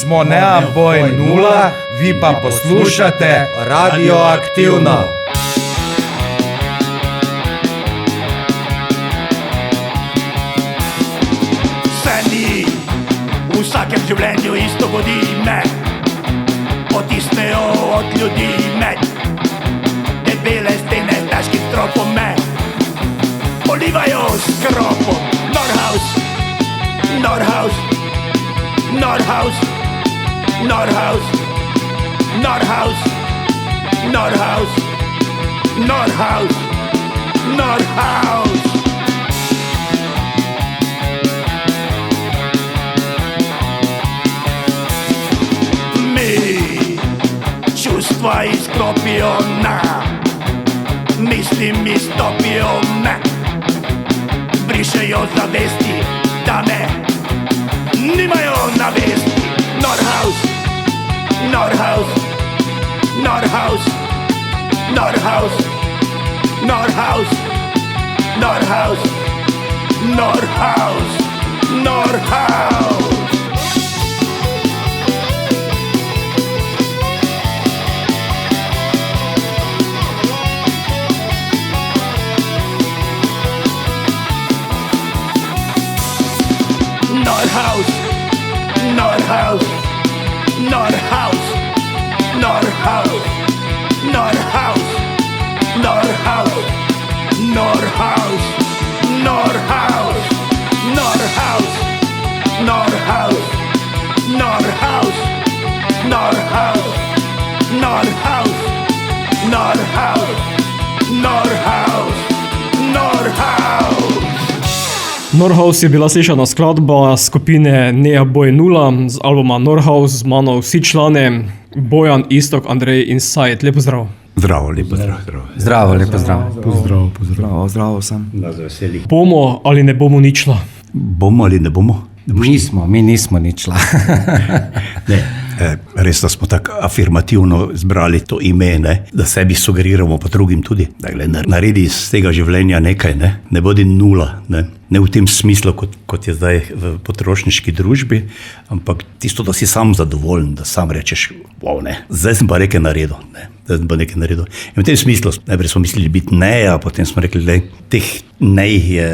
Smo Neaboj 0, vi pa poslušate Radioaktivno. Se ni v vsakem življenju isto godi me, potisnejo od ljudi med debele stene težkih tropov me, polivajo s kropom. Norhaus, Norhaus, Norhaus, Norhaus, Norhaus, Norhaus, Norhaus, Norhaus. Mi čustva izklopijo na, misli mi stopijo me, brišejo zavesti, da me nimajo na vesti. Norhaus, Norhaus, Norhaus, Norhaus, Norhaus, Norhaus, Norhaus, Norhaus. Norhaus, Norhaus, Norhaus, Norhaus, Norhaus, Norhaus, Norhaus, Norhaus, Norhaus, Norhaus, Norhaus, Norhaus, Norhaus, Norhaus, Norhaus, Norhaus. Norhaus je bila slišana skladba skupine Neaboj 0 z albuma Norhaus, z mano vsi člani, Bojan, Iztok, Andrej in Said. Lepo zdrav. Zdravo, lepo zdrav. Zdravo, lepo zdrav. Zdravo sem. Bomo ali ne bomo ničla? Bomo ali ne bomo? Mi nismo ničla. Ne, res, da smo tako afirmativno zbrali to ime, ne? Da sebi sugeriramo, pa drugim tudi. Dakle, naredi iz tega življenja nekaj, ne bodi nula. Ne v tem smislu, kot je zdaj v potrošniški družbi, ampak tisto, da si sam zadovoljen, da sam rečeš, wow, ne, zdaj sem pa nekaj naredil. In v tem smislu, najprej smo mislili biti ne, a potem smo rekli, da teh nej je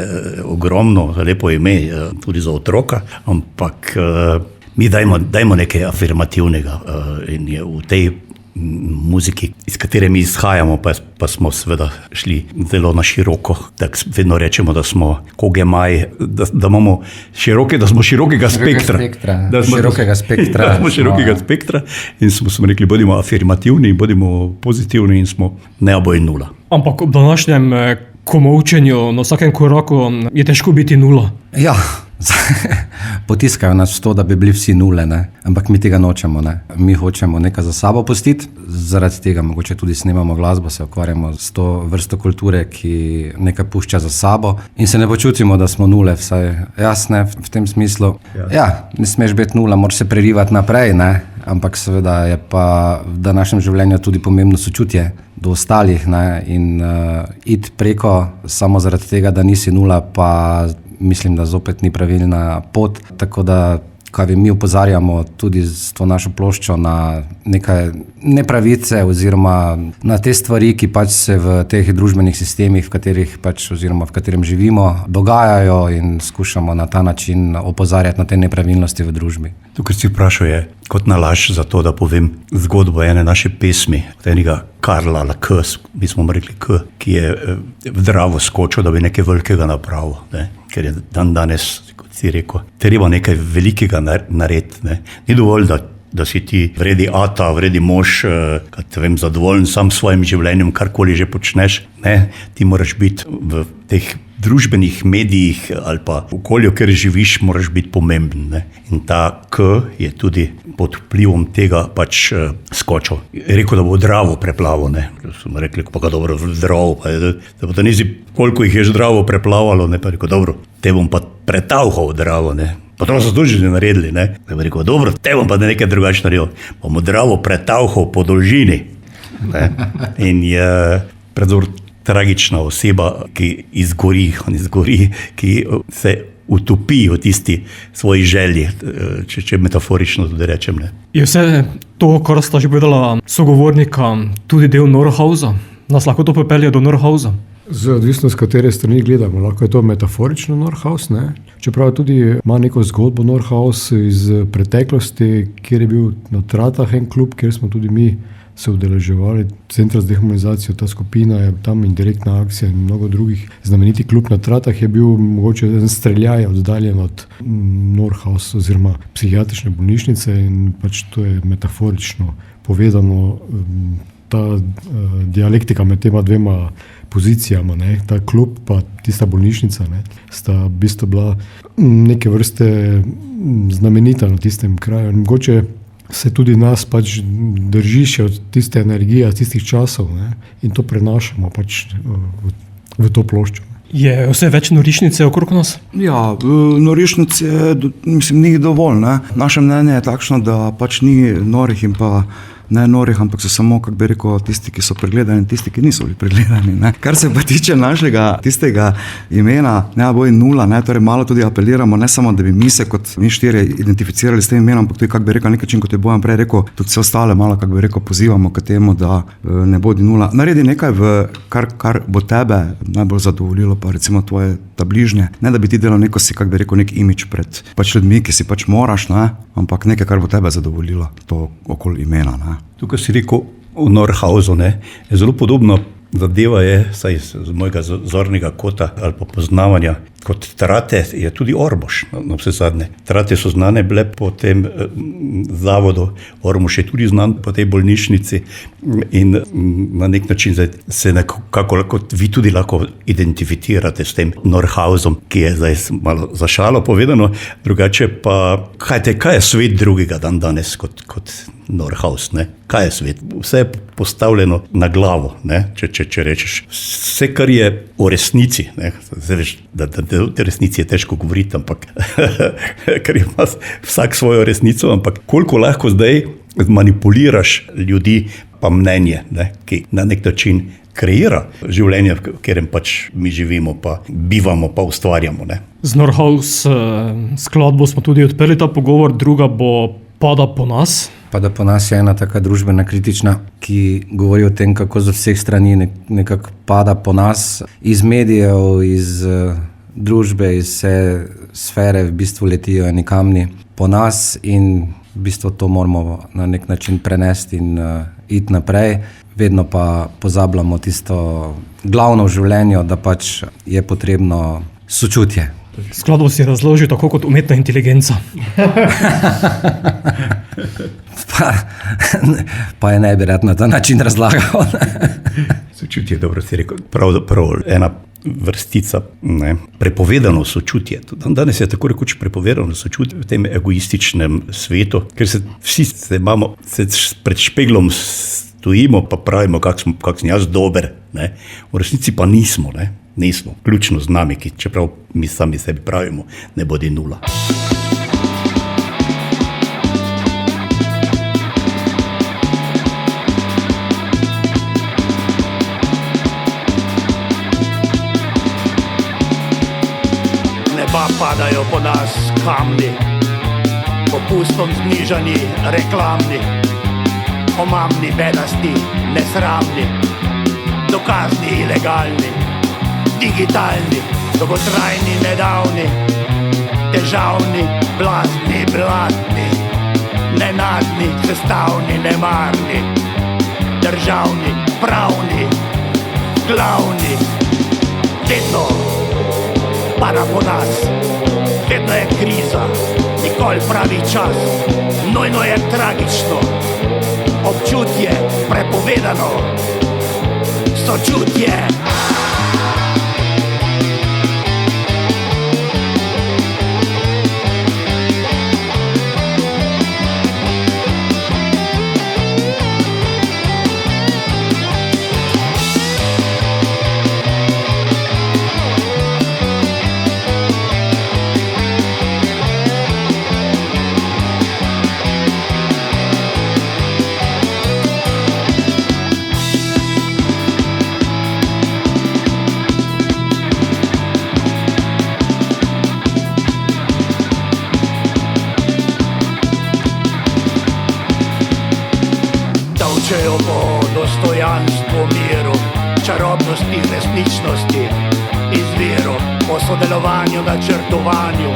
ogromno, lepo ime, tudi za otroka, ampak mi dajmo nekaj afirmativnega in je v tej muziki, iz katere mi izhajamo, pa smo seveda šli zelo na široko. Tako vedno rečemo, da smo kogemaj, da imamo široke, da smo širokega spektra. Širokega spektra. In smo rekli, bodimo afirmativni, bodimo pozitivni in smo Neaboj 0. Ampak ob današnjem komolčenju na vsakem koraku je težko biti nula. Ja, potiskajo nas v to, da bi bili vsi nule, ne? Ampak mi tega nočemo. Ne? Mi hočemo nekaj za sabo pustiti, zaradi tega mogoče tudi snemamo glasbo, se ukvarjamo s to vrsto kulture, ki nekaj pušča za sabo in se ne počutimo, da smo nule, vsaj jasne v tem smislu. Ja, ne smeš biti nula, moraš se prerivati naprej, ne? Ampak seveda je pa v današnjem življenju tudi pomembno sočutje do ostalih, ne? In iti preko samo zaradi tega, da nisi nula, pa mislim, da zopet ni pravilna pot, tako da kaj mi opozarjamo tudi s to našo ploščo na nekaj nepravice oziroma na te stvari, ki pač se v teh družbenih sistemih, v katerih pač oziroma v katerem živimo, dogajajo in skušamo na ta način opozarjati na te nepravilnosti v družbi. To, kar si vprašal, je kot nalaž za to, da povem zgodbo ene naše pesmi, od enega Karla K, mi smo rekli K, ki je v Dravo skočil, da bi nekaj velikega napravil, ne? Ker je danes, kot si rekel, treba nekaj velikega narediti. Ne? Ni dovolj, da si ti vredi ata, vredi mož, zadovoljen sam s svojim življenjem, karkoli že počneš. Ne? Ti moraš biti v teh družbenih medijih ali pa v okolju, kjer živiš, moraš biti pomemben. Ne? In ta K je tudi pod vplivom tega pač skočil. Je rekel, da bo Dravo preplavil. Ne? Smo rekli, pa ga dobro v Dravo, da pa nisi, koliko jih je že Dravo preplavalo, ne? Pa rekel, dobro, te bom pa pretavhal v Dravo, ne? Pa to so tudi že naredili, ne? Da bi rekel, dobro, te bom pa nekaj drugače naredil. Bomo Dravo pretavhal po dolžini. Ne? In je tragična oseba, ki izgori, ki se utopi v tisti svoji želji, če metaforično tudi rečem. Ne. Je vse to, kar sta že povedala sogovornika, tudi del Norhausa? Nas lahko to pripelje do Norhausa? Z odvisno z katere strani gledamo, lahko je to metaforično Norhaus, ne? Čeprav tudi ima neko zgodbo Norhaus iz preteklosti, kjer je bil na Tratah en klub, kjer smo tudi mi se udeleževali, Centra za dehumanizacijo, ta skupina je tam Indirektna akcija in mnogo drugih. Znameniti klub na Tratah je bil mogoče en streljaj oddaljen od Norhaus oziroma psihiatrične bolnišnice in pač to je metaforično povedano. Ta dialektika med tema dvema pozicijama, ne, ta klub pa tista bolnišnica, ne, sta v bistvu bila neke vrste znamenita na tistem kraju. In mogoče se tudi nas pač drži še od tiste energije, tistih časov, ne, in to prenašamo pač v to ploščo. Je vse več norišnice okrog nas? Ja, norišnice mislim, ni dovolj. Ne? Naše mnenje je takšno, da pač ni norih in pa ne norih, ampak so samo, kako bi rekel, tisti, ki so pregledani in tisti, ki niso bili pregledani. Ne? Kar se pa tiče našega tistega imena, ne boj nula, ne? Torej malo tudi apeliramo, ne samo, da bi mi se kot mi štirje identificirali s tem imenom, ampak tudi, kako bi rekel, nekaj čin, kot je Bojan prej rekel, tudi vse ostale malo, kako bi rekel, pozivamo k temu, da ne bodi nula. Naredi nekaj, kar bo tebe najbolj zadovoljilo, pa recimo tvoje ta bližnje, ne da bi ti delal neko si, kako bi rekel, nek imič pred pač ljudmi, ki si pač moraš, ne? Ampak nekaj, kar bo tebe zadovoljilo, to okoli imena. Ne? Tukaj si rekel v Norhausu, ne, je zelo podobno zadeva je, saj z mojega zornega kota ali pa poznavanja, kot Trate je tudi Ormož, na vse zadnje. Trate so znane bile po tem zavodu, Ormož je tudi znan po tej bolnišnici in na nek način se nekako kot vi tudi lahko identificirate s tem Norhausom, ki je zdaj malo za šalo povedano, drugače pa, kaj je svet drugega dan danes kot Norhaus, ne? Kaj je svet? Vse je postavljeno na glavo, ne? Če rečeš. Vse, kar je o resnici, ne? Zdaj veš, da o resnici je težko govoriti, ampak ker ima vsak svojo resnico, ampak koliko lahko zdaj manipuliraš ljudi pa mnenje, ne? Ki na nek način kreira življenje, v katerem pač mi živimo, pa bivamo, pa ustvarjamo. Ne? Z Norhaus skladbo smo tudi odprli ta pogovor, druga bo Pada po nas. Pada po nas je ena taka družbena kritična, ki govori o tem, kako z vseh strani nekako pada po nas, iz medijev, iz družbe, iz vse sfere v bistvu letijo eni kamni po nas in v bistvu to moramo na nek način prenesti in iti naprej. Vedno pa pozabljamo tisto glavno v življenju, da pač je potrebno sočutje. Skladbo si razložil tako kot umetna inteligenca. Pa je ne bi rad na ta način razlagal. Sočutje, dobro si rekel, prav ena vrstica, ne, prepovedano sočutje. Danes je tako rekoč prepovedano sočutje v tem egoističnem svetu, ker se vsi pred špeglom stojimo, pa pravimo, kak sem jaz dober, ne. V resnici pa nismo, ne. Nismo, ključno z nami, ki čeprav mi sami sebi pravimo, ne bodi nula. Neba padajo po nas kamni, popustom znižani reklamni, omamni, bedasti, nesramni, dokazni, ilegalni, digitalni, dolgotrajni, nedavni, težavni, blazni, blatni, nenadni, sestavni, nemarni, državni, pravni, glavni. Vedno pada po nas, vedno je kriza, nikoli pravi čas, nujno je tragično, občutje prepovedano, sočutje. Kličejo po dostojanstvu, miru, čarobnosti, resničnosti, izviru, po sodelovanju, načrtovanju,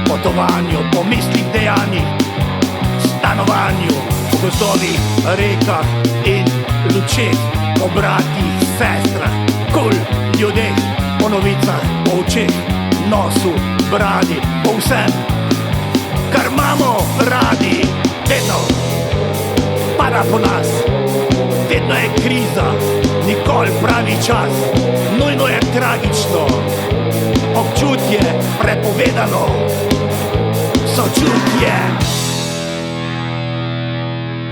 potovanju, po mislih, dejanjih, stanovanju, po gozdovih, rekah in lučeh, po bratih, sestrah, ljudeh, po novicah, po očeh, nosu, bradi, po vsem, kar imamo radi. Vedno pada po nas, vedno je kriza, nikoli pravi čas, nujno je tragično, občutje prepovedano, sočutje.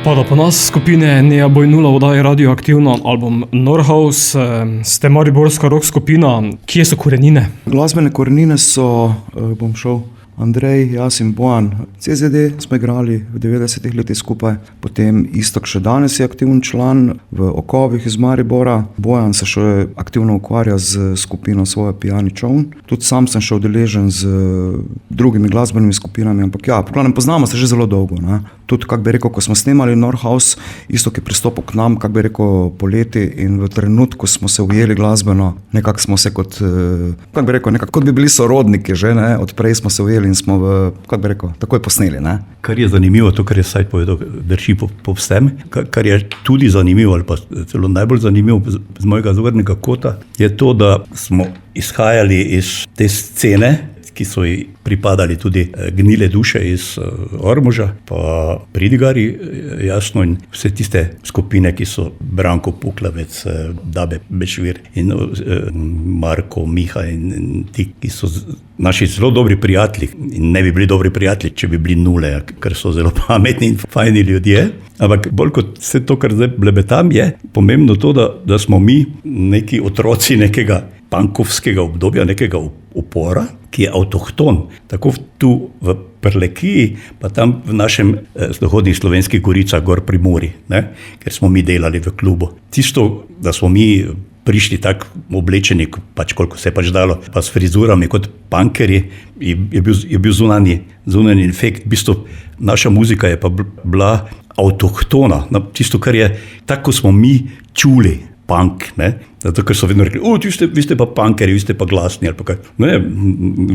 Pada po nas skupine Nea Boj Nula oddaje radioaktivno album Norhaus. Ste mariborska rock skupina, kje so korenine? Glasbene korenine so, bom šel, Andrej, jaz in Bojan. CZD smo igrali v 90-ih letih skupaj, potem Istok še danes je aktiven član v Okovih iz Maribora. Bojan se še aktivno ukvarja z skupino svoje Pijani čovn. Tudi sam sem še udeležen z drugimi glasbenimi skupinami, ampak ja, poglavnem poznamo se že zelo dolgo, ne. Tudi, kak bi rekel, ko smo snemali Norhaus, Istok je pristopil k nam, kak bi rekel, poleti in v trenutku smo se ujeli glasbeno, nekako smo se kot, kak bi rekel, nekako kot bi bili sorodniki že, ne, odprej smo se ujeli in smo v, kak bi rekel, takoj posneli, ne. Kar je zanimivo, to, kar je Sajt povedal, drži po vsem, kar je tudi zanimivo, ali pa celo najbolj zanimivo z mojega zornega kota, je to, da smo izhajali iz te scene, ki so ji pripadali tudi Gnile duše iz Ormoža, pa Pridigari, jasno, in vse tiste skupine, ki so Branko Puklavec, Dabe Bešvir in Marko, Miha in ti, ki so naši zelo dobri prijatelji in ne bi bili dobri prijatelji, če bi bili Nule, ker so zelo pametni in fajni ljudje. Ampak bolj kot vse to, kar zdaj blebetam, je pomembno to, da smo mi neki otroci nekega pankovskega obdobja, nekega upora, ki je avtohton, tako tu v Prlekiji, pa tam v našem zahodnih slovenskih goricah, gor pri Muri, ne? Ker smo mi delali v klubu. Tisto, da smo mi prišli tako oblečeni, pač koliko se je pač dalo, pa s frizurami kot punkerji, je bil zunanji efekt. V bistvu naša muzika je pa bila avtohtona, tisto, kar je, tako smo mi čuli punk, ne? Zato, ker so vedno rekli, vi ste pa punkeri, vi ste pa glasni, ali pa kaj. Ne,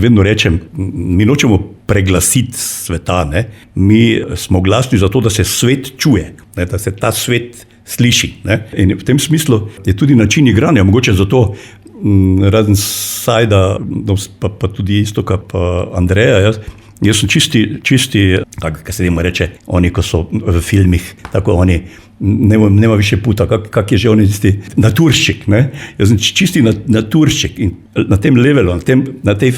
vedno rečem, mi nočemo preglasiti sveta, ne? Mi smo glasni zato, da se svet čuje, ne? Da se ta svet sliši, ne? In v tem smislu je tudi način igranja, mogoče zato razen Sajda, pa tudi Istoka, pa Andreja, jaz sem čisti, kaj se jim reče, oni, ko so v filmih, tako oni, nema više puta, kak je že oni tisti naturščik, ne? Jaz sem čisti naturščik in na tem levelu, na tej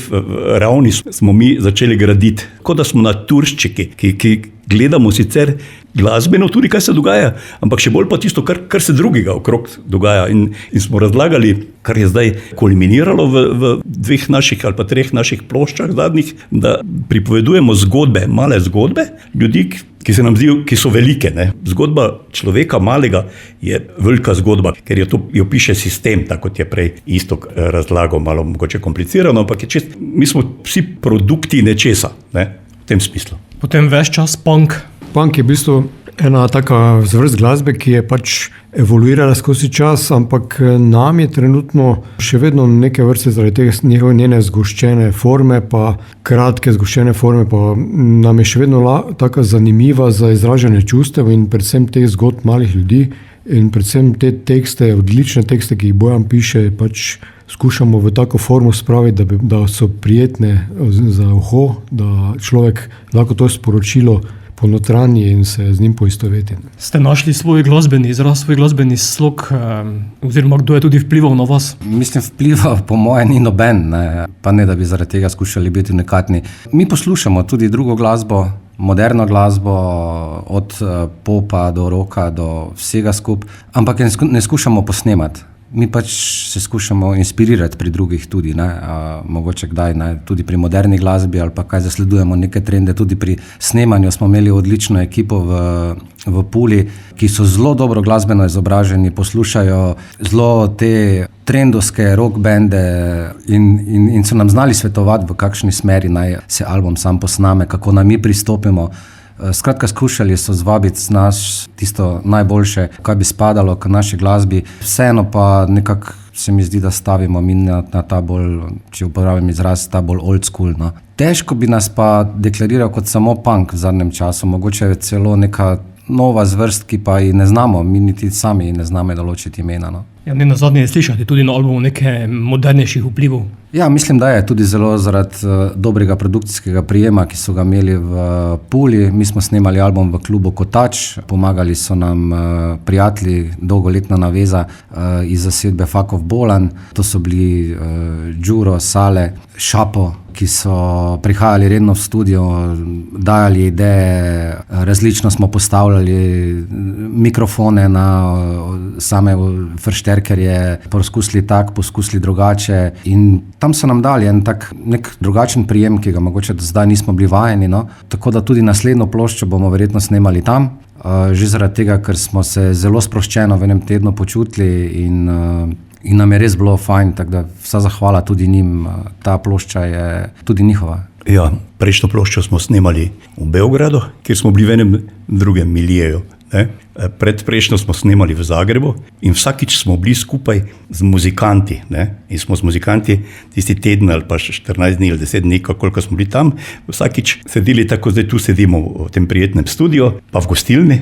ravni smo mi začeli graditi, kot da smo naturščiki, ki gledamo sicer glasbeno tudi, kaj se dogaja, ampak še bolj pa tisto, kar se drugega okrog dogaja in smo razlagali, kar je zdaj kulminiralo v 2 naših ali pa 3 naših ploščah zadnjih, da pripovedujemo zgodbe, male zgodbe, ljudi, ki se nam zdijo, ki so velike, ne. Zgodba človeka malega je velika zgodba, ker jo piše sistem, tako kot je prej Istok razlagal, malo mogoče komplicirano, ampak je čist, mi smo vsi produkti nečesa, ne, v tem smislu. Potem ves čas punk. Punk je v bistvu ena taka zvrst glasbe, ki je pač evoluirala skozi čas, ampak nam je trenutno še vedno neke vrste zaradi tega njene zgoščene forme, pa kratke zgoščene forme, pa nam je še vedno taka zanimiva za izražanje čustev in predvsem teh zgodb malih ljudi in predvsem te tekste, odlične tekste, ki jih Bojan piše, pač skušamo v tako formo spraviti, da so prijetne za uho, da človek lahko to sporočilo ponotranji in se z njim poistoveti. Ste našli svoj glasbeni izraz, svoj glasbeni slog, oziroma kdo je tudi vplival na vas? Mislim, vplival po moje ni noben, ne? Pa ne, da bi zaradi tega skušali biti unikatni. Mi poslušamo tudi drugo glasbo, moderno glasbo, od popa do rocka, do vsega skupaj, ampak ne skušamo posnemati. Mi pač se skušamo inspirirati pri drugih tudi, ne? Mogoče kdaj, ne? Tudi pri moderni glasbi ali pa kaj zasledujemo neke trende, tudi pri snemanju smo imeli odlično ekipo v Puli, ki so zelo dobro glasbeno izobraženi, poslušajo zelo te trendovske rock bende in so nam znali svetovati, v kakšni smeri naj se album sam posname, kako naj mi pristopimo Skratka, skušali so zvabiti z nas tisto najboljše, kaj bi spadalo k naši glasbi. Vseeno pa nekako se mi zdi, da stavimo mi na ta bolj, če uporabim izraz, ta bolj old school. No. Težko bi nas pa deklariral kot samo punk v zadnjem času, mogoče celo neka nova zvrst, ki pa ji ne znamo, mi niti sami ne znamo določiti imena. No. Ja, ne nazadnje je slišati tudi na albumu nekaj modernejših vplivov. Ja, mislim, da je tudi zelo zaradi dobrega produkcijskega prijema, ki so ga imeli v Puli. Mi smo snemali album v klubu Kotač, pomagali so nam prijatelji, dolgoletna naveza iz zasedbe Fuck of Bolan. To so bili Đuro, Sale, Šapo, ki so prihajali redno v studio, dajali ideje, različno smo postavljali mikrofone na same fršterkerje, poskusili tak, poskusili drugače in tam so nam dali en tak nek drugačen prijem, ki ga mogoče do zdaj nismo bili vajeni, no. Tako da tudi naslednjo ploščo bomo verjetno snemali tam, že zaradi tega, ker smo se zelo sproščeno v enem tednu počutili in nam je res bilo fajn, tako da vsa zahvala tudi njim, ta plošča je tudi njihova. Ja, prejšnjo ploščo smo snemali v Beogradu, kjer smo bili v enem drugem miljeju. Pred prejšnjo smo snemali v Zagrebu in vsakič smo bili skupaj z muzikanti. In smo z muzikanti tisti teden ali pa 14 dni ali 10 dni, koliko smo bili tam, vsakič sedeli tako, zdaj tu sedimo v tem prijetnem studiu, pa v gostilni,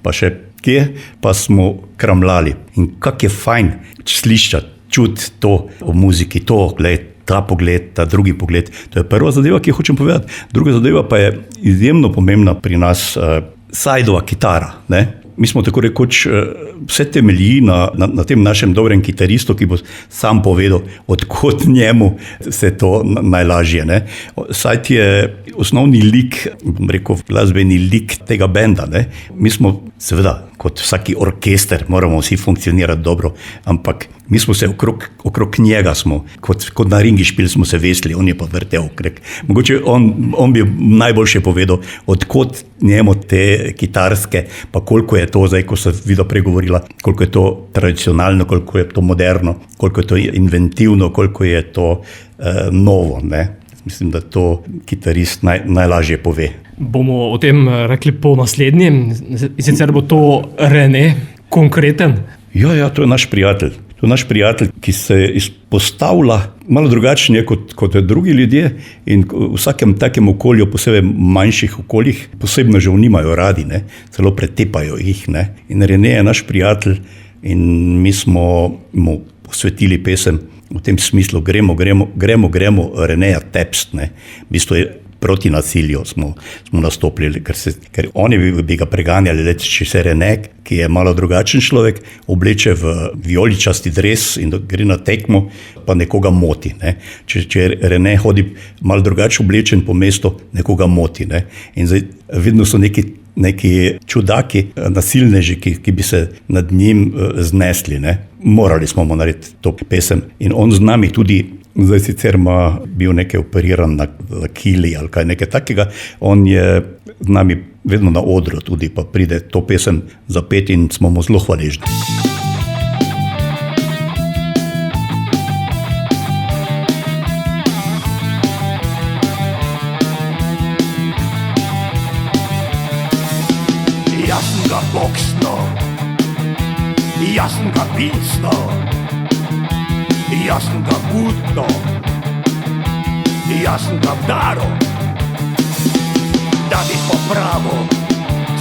pa še kje, pa smo kramljali. In kak je fajn slišati, čuti to o muziki, to, gled, ta pogled, ta drugi pogled. To je prva zadeva, ki jo hočem povedati. Druga zadeva pa je izjemno pomembna pri nas sajdova kitara. Mi smo tako rekoč, vse temelji na tem našem dobrem kitaristu, ki bo sam povedal, odkot njemu se to najlažje. Sajd je osnovni lik, bom rekel, glasbeni lik tega benda. Mi smo, seveda, kot vsaki orkester, moramo vsi funkcionirati dobro, ampak mi smo se okrog njega, kot na ringišpil smo se vesli, on je pa vrtel okrog. Mogoče on bi najboljše povedal, odkot njemu te kitarske, pa koliko je to, zdaj, ko se vida pregovorila, koliko je to tradicionalno, koliko je to moderno, koliko je to inventivno, koliko je to novo. Mislim, da to kitarist najlažje pove. Bomo o tem rekli po naslednjem, sicer bo to Rene, konkreten. Ja, to je naš prijatelj. To je naš prijatelj, ki se izpostavlja malo drugačnije kot drugi ljudje in v vsakem takem okolju, posebej manjših okoljih, posebno že nimajo radi, celo pretepajo jih. In Rene je naš prijatelj in mi smo mu posvetili pesem v tem smislu, gremo Reneja tepst. V bistvu je proti nasilju smo nastopili, ker oni bi ga preganjali, če se Rene, ki je malo drugačen človek, obleče v vijoličasti dres in gre na tekmo, pa nekoga moti. Če Rene hodi malo drugače oblečen po mestu, nekoga moti. In zdaj vedno so neki čudaki, nasilneži, ki bi se nad njim znesli. Morali smo mu narediti to pesem in on z nami tudi. Zdaj sicer ima bil nekaj operiran na kili ali kaj nekaj takega, on je z nami vedno na odru tudi, pa pride to pesem zapet in smo mu zelo hvaležni. Jaz sem ga boksno, jaz sem ga pisno, jaz sem ga gutno, jaz sem ga vdaro, da bi popravil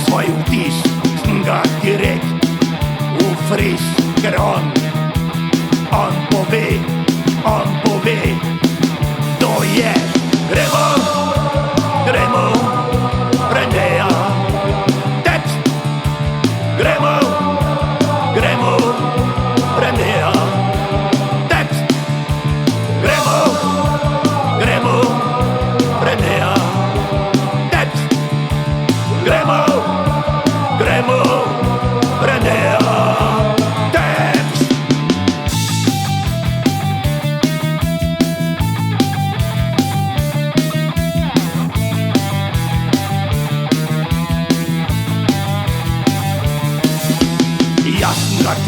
svoj vtis, sem ga direkt v fris, ker on pove, to je gremo, Reneja, tepst, gremo, Reneja.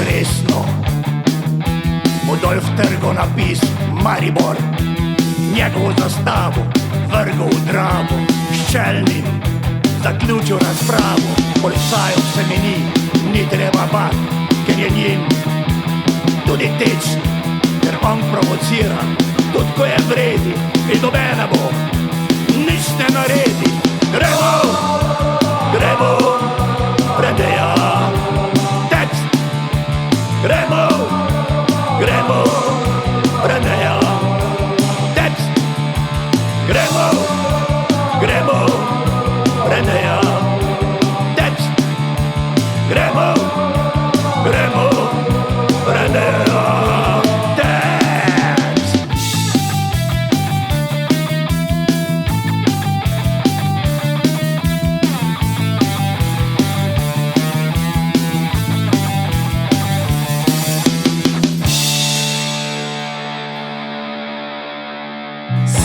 Tresno, mu dol v trgo napis Maribor, njegovo zastavo vrgo v Dravo, s čelnim zaključil razpravo, policajev se mi ni treba bati, ker je njim tudi tečen, ker on provocira, tudi ko je vredi in nobene bo nič ne naredi. Gremo, predeja tekst. Gremo, predeja tekst. Gremo, predeja tekst. Gremo, predeja tekst.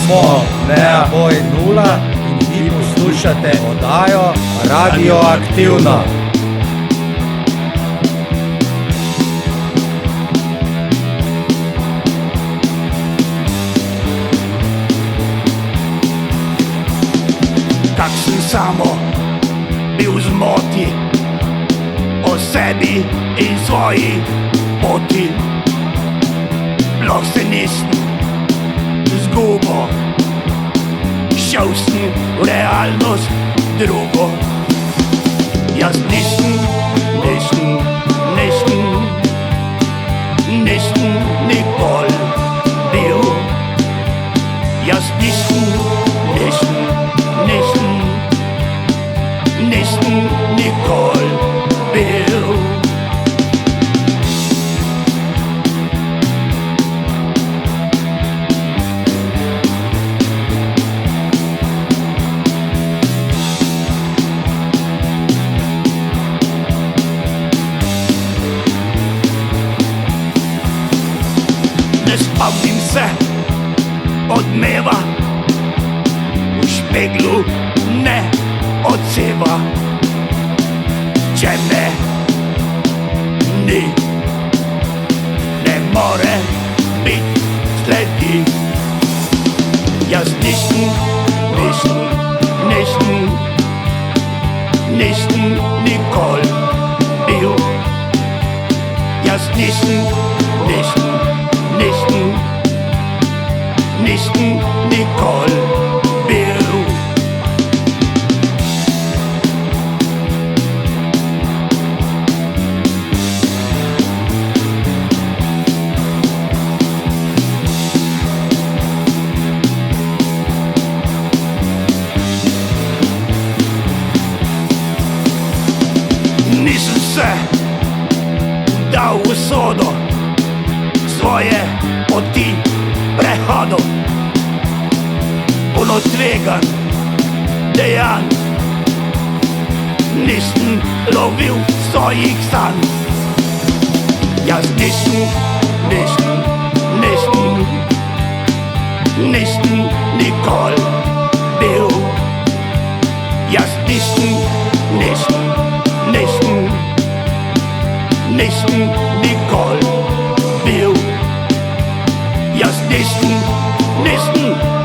Smo Neaboj 0 in vi poslušate oddajo Radioaktivna. Kak sem samo bil v zmoti o sebi in svoji poti. Sploh se nisem zgubo, šel sem v realnost drugo. Jaz nisem nikoli bil. Jaz nisem nikoli bil. Ne spomnim se odmeva, v špeglu ne odseva. Če me ni, ne more biti sledi. Jaz nisem nikoli bil. Jaz nisem nikoli bil. Nisem se dal v sodo svoje poti prehodov, puno tveganj dejanj. Nisem lovil svojih sanj. Jaz nisem nikoli bil. Jaz nisem nikoli bil. Jaz nisem nikoli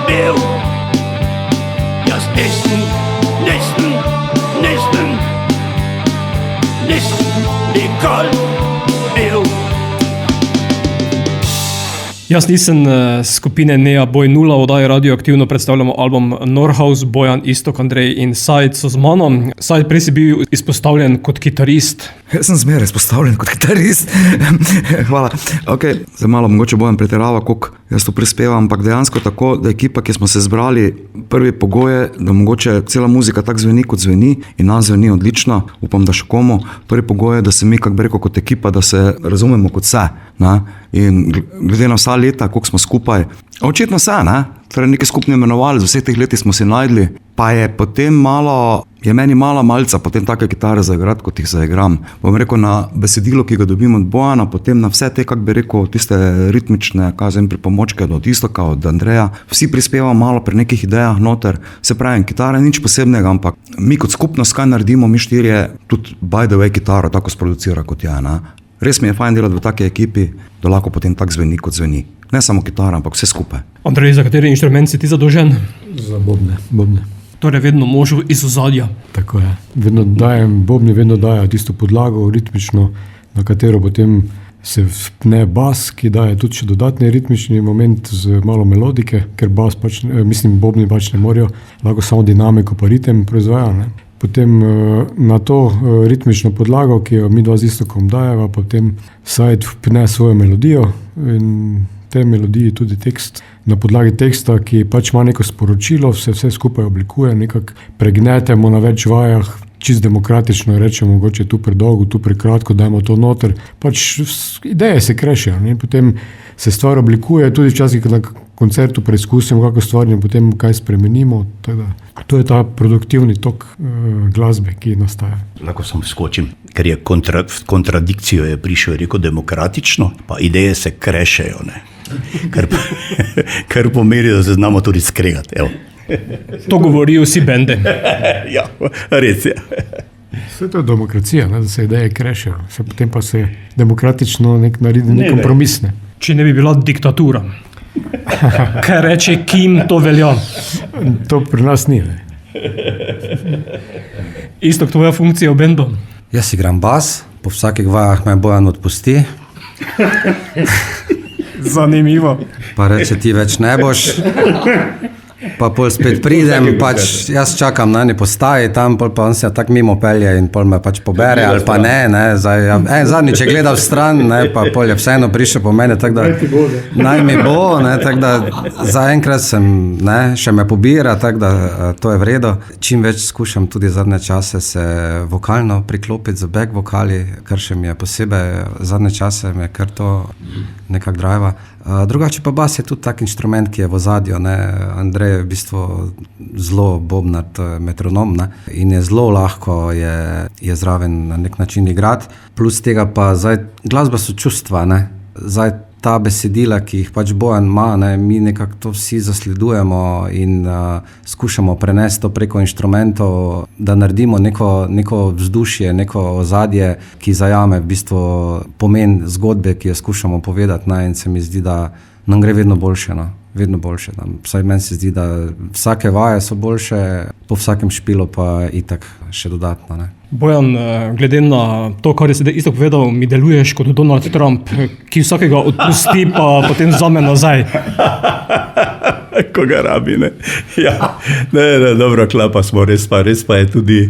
bil. Jaz nisem nikoli bil. Jaz nisem skupine Neaboj 0, oddaji Radioaktivno predstavljamo album Norhaus, Bojan, Istok, Andrej in Sajd so z mano. Sajd, prej si bil izpostavljen kot kitarist. Jaz sem zmeraj izpostavljen kot kitarist. Hvala. Okay. Zdaj malo mogoče Bojan pretirava, koliko jaz to prispevam, ampak dejansko tako, da ekipa, ki smo se zbrali, prvi pogoj je, da mogoče cela muzika tako zveni, kot zveni in nas zveni odlično, upam, da še komu. Prvi pogoj je, da se mi, kako bi rekel, kot ekipa, da se razumemo kot vse. Ne? In glede na vsa leta, koliko smo skupaj, očitno se, ne? Torej neki skupni imenovali, z vseh teh letih smo si najdli, pa je potem meni mala malca potem take kitare zaigrati, kot jih zaigram. Bom rekel, na besedilo, ki ga dobim od Bojana, potem na vse te, kako bi rekel, tiste ritmične, pripomočke od Istoka, od Andreja, vsi prispevamo malo pri nekih idejah noter, se pravi, kitara je nič posebnega, ampak mi kot skupnost, kaj naredimo, mi štirje, tudi by the way kitaro tako sproducira, kot je, ne? Res mi je fajn delati v taki ekipi, da lahko potem tako zveni, kot zveni. Ne samo kitara, ampak vse skupaj. Andrej, za kateri inštrument si ti zadolžen? Za bobne. Torej vedno mož iz ozadja. Tako je. Bobni vedno dajo tisto podlago ritmično, na katero potem se vpne bas, ki daje tudi še dodatni ritmični moment z malo melodike, ker bobni pač ne morajo, lahko samo dinamiko pa ritem proizvajajo, ne. Potem na to ritmično podlago, ki jo mi dva z Iztokom dajeva, potem Said vpne svojo melodijo in te melodiji tudi tekst. Na podlagi teksta, ki pač ima neko sporočilo, vse skupaj oblikuje, nekako pregnetemo na več vajah, čist demokratično rečemo, mogoče tu predolgo, tu prekratko, dajmo to noter. Pač ideje se krešijo, ne? Potem se stvar oblikuje, tudi včasih, ko na koncertu preizkusimo kako stvar in potem kaj spremenimo. To je ta produktivni tok glasbe, ki nastaja. Lahko samo skočim, ker je kontradikcijo je prišel, je rekel demokratično, pa ideje se krešejo, ne? Kar pomeni, da se znamo tudi skregati, evo. To govorijo vsi bende. Ja, res je. Vse to je demokracija, ne, da se ideje krešijo, potem pa se demokratično naredi nek kompromis. Ne. Če ne bi bila diktatura. Kaj reče Kim, to velja. To pri nas ni. Ne. Istok, tvoja funkcija v bendu? Jaz igram bas, po vsakih vajah me Bojan odpusti. Zanimivo. Pa reče, ti več ne boš. Pa pol spet pridem, pač jaz čakam na eni postaji, tam pol pa on se tako mimo pelje in pol me pač pobere ali pa ne. Zadnjič je gledal stran, ne, pa pol je vseeno prišel po mene, tako da naj mi bo, ne, tako da zaenkrat še me pobira, tako da to je v redu. Čim več skušam tudi zadnje čase se vokalno priklopiti z back vokali, kar še mi je posebej zadnje čase me kar to nekako drajva. Drugače pa bas je tudi tak inštrument, ki je v ozadju, ne. Andrej je v bistvu zelo bobnat metronom, ne. In je zelo lahko je zraven na nek način igrati. Plus tega pa glasba so čustva, ne. Ta besedila, ki jih pač Bojan ima, ne, mi nekako to vsi zasledujemo in skušamo prenesti to preko inštrumentov, da naredimo neko vzdušje, neko ozadje, ki zajame v bistvu pomen zgodbe, ki jo skušamo povedati, ne, in se mi zdi, da nam gre vedno boljše, no. Vedno boljše. Vsaj meni se zdi, da vsake vaje so boljše, po vsakem špilu pa itak še dodatno, ne. Bojan, glede na to, kar je sedaj Istok povedal, mi deluješ kot Donald Trump, ki vsakega odpusti, pa potem vzame nazaj. Ko ga rabi, ne. Ja, ne, dobro klapa smo, res pa je tudi,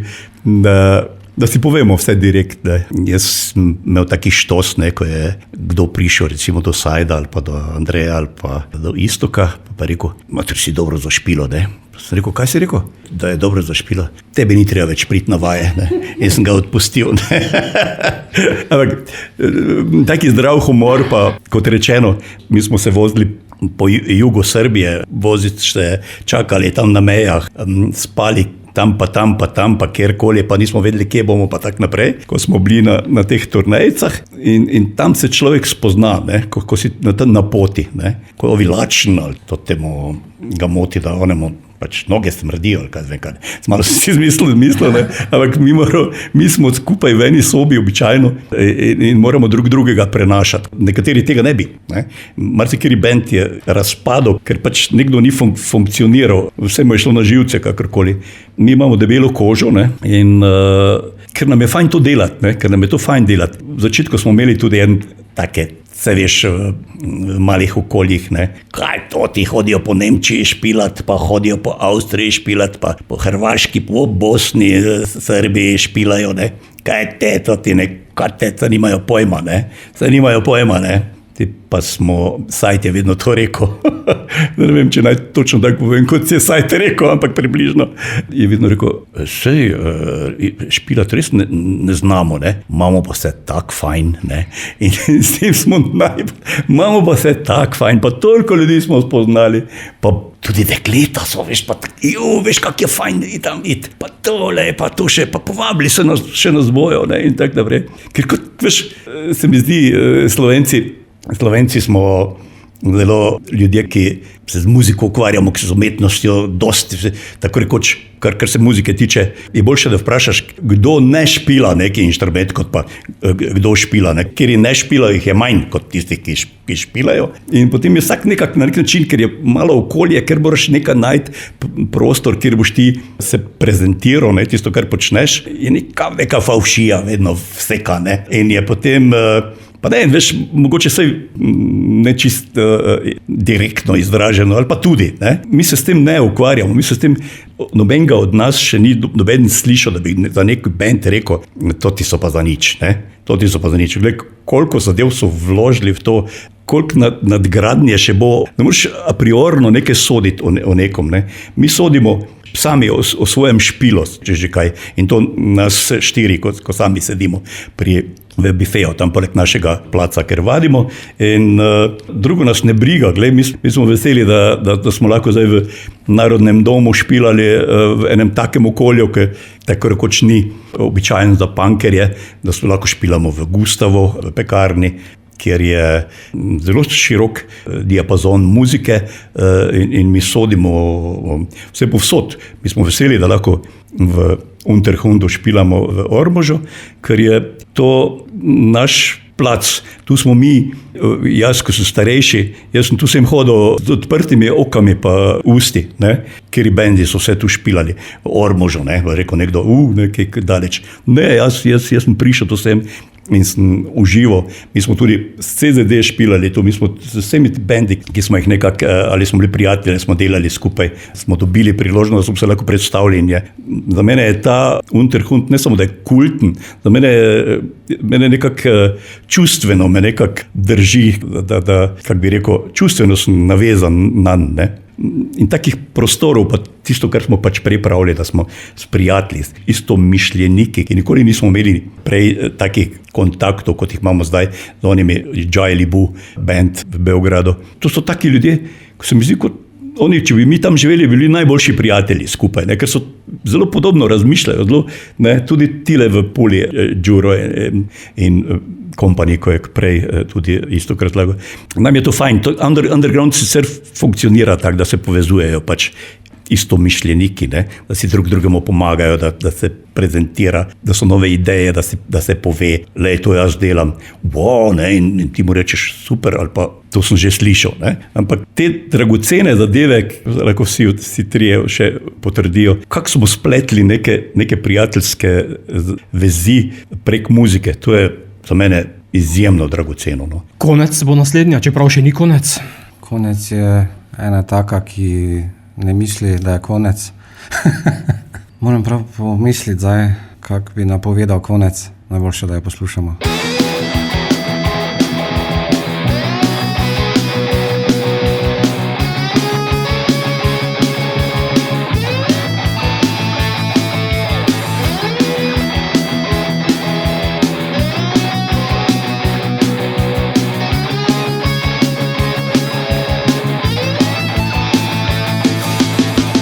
da si povemo vse direkt, ne. Jaz sem imel taki štos, ne, ko je kdo prišel recimo do Saida ali pa do Andreja ali pa do Istoka, pa rekel, mater, si dobro zašpilo, ne. Sem rekel, kaj si rekel? Da je dobro zašpilo. Tebi ni treba več priti na vaje, ne. Jaz sem ga odpustil, ne. Ampak taki zdrav humor pa, kot rečeno, mi smo se vozili po jugu Srbije, voziti še čakali tam na mejah, spali tam pa kjerkoli, pa nismo vedeli, kje bomo pa tak naprej, ko smo bili na teh turnejcah in tam se človek spozna, ne, ko si na poti, ne, ko ovi lačen ali to temu ga moti, da onemu pač noge smrdijo, ali kaj zvem kaj. Malo si zmislil, ne, ampak mi smo skupaj v eni sobi običajno in moramo drug drugega prenašati. Nekateri tega ne bi, ne. Marsikateri bend je razpadel, ker pač nekdo ni funkcioniral, vse mu je šlo na živce, kakorkoli. Mi imamo debelo kožo, ne, in ker nam je fajn to delati, V začetku smo imeli tudi take, se veš, v malih okoljih, ne. Kaj to ti hodijo po Nemčiji špilat, pa hodijo po Avstriji špilat, pa po Hrvaški, po Bosni, Srbiji špilajo, ne. Kaj te to ti, ne, kaj te nimajo pojma, ne. Ti pa smo, Said je vedno to rekel, ne vem, če naj točno tako povem, kot si je Said rekel, ampak približno. Je vedno rekel, sej, špilat res ne znamo, ne, imamo pa se tak fajn, ne, in s tem smo imamo pa se tak fajn, pa toliko ljudi smo spoznali, pa tudi dekleta so, veš, pa veš, kak je fajn tam iti, pa tole, pa to še, pa povabili so nas, še nas bojo, ne, in tako naprej. Ker kot, veš, se mi zdi, Slovenci smo zelo ljudje, ki se z muziko ukvarjamo, ki se z umetnostjo, dosti, tako rekoč, kar se muzike tiče, je boljše, da vprašaš, kdo ne špila neki inštrument, kot pa kdo špila. Ker je ne špila, jih je manj kot tistih, ki špilajo. In potem je vsak nekak na nek način, ker je malo okolje, ker moraš nekaj najti prostor, kjer boš ti se prezentiral, ne, tisto, kar počneš, je neka favšija, vedno vseka, ne. In je potem pa ne, veš, mogoče sej ne čist direktno izraženo, ali pa tudi, ne. Mi se s tem ne ukvarjamo, mi se s tem, nobenega od nas še ni noben slišal, da bi za nek band rekel, to ti so pa za nič, ne. To ti so pa za nič. Glej, koliko zadev so vložili v to, koliko nadgradnje še bo. Ne moreš a priorno nekaj soditi o nekom, ne. Mi sodimo sami o svojem špilu, če že kaj. In to nas 4, ko sami sedimo v bifeju, tam poleg našega placa, ker vadimo. In drugo nas ne briga. Glej, mi smo veseli, da smo lahko zdaj v Narodnem domu špilali v enem takem okolju, ki tako rekoč ni običajen za punkerje, da smo lahko špilamo v Gustavo, v Pekarni, kjer je zelo širok diapazon muzike in mi sodimo vse povsod. Mi smo veseli, da lahko v Unterhundu špilamo v Ormožu, ker je to naš plac. Tu smo mi, jaz, ko so starejši, jaz sem tu sem hodil z odprtimi okami pa usti, ne, kjer bendi so vse tu špilali. V Ormožu, ne, rekel nekdo, nekaj daleč. Ne, jaz sem prišel tu sem in sem užival. Mi smo tudi s CZD špilali tu, mi smo z vsemi bendi, ki smo jih nekako, ali smo bili prijatelji, smo delali skupaj, smo dobili priložnost, da smo se lahko predstavili. Za mene je ta Unterhund ne samo, da je kulten, za mene nekako čustveno, me nekako drži, da kako bi rekel, čustveno sem navezan nanj, ne. In takih prostorov, pa tisto, kar smo pač prej pravili, da smo s prijatelji, isto mišljeniki, ki nikoli nismo imeli prej takih kontaktov, kot jih imamo zdaj z onimi Jai Libu band v Beogradu. To so taki ljudje, ko se mi zdi, kot oni, če bi mi tam živeli, bili najboljši prijatelji skupaj, ne, ker so zelo podobno razmišljajo, ne, tudi tile v Puli, Đuro in kompani, ko je prej tudi isto krat lago. Nam je to fajn, underground sicer funkcionira tako, da se povezujejo pač isto mišljeniki, ne, da si drugemu pomagajo, da se prezentira, da so nove ideje, da se pove, lej, to jaz delam, ne, in ti mu rečeš super, ali pa to sem že slišal, ne. Ampak te dragocene zadeve, lahko vsi trije še potrdijo, kako smo spletli neke prijateljske vezi prek muzike, to je za mene izjemno dragoceno. No. Konec bo naslednja, čeprav še ni konec. Konec je ena taka, ki ne misli, da je konec. Moram prav pomisliti zdaj, kako bi napovedal konec. Najboljše, da jo poslušamo.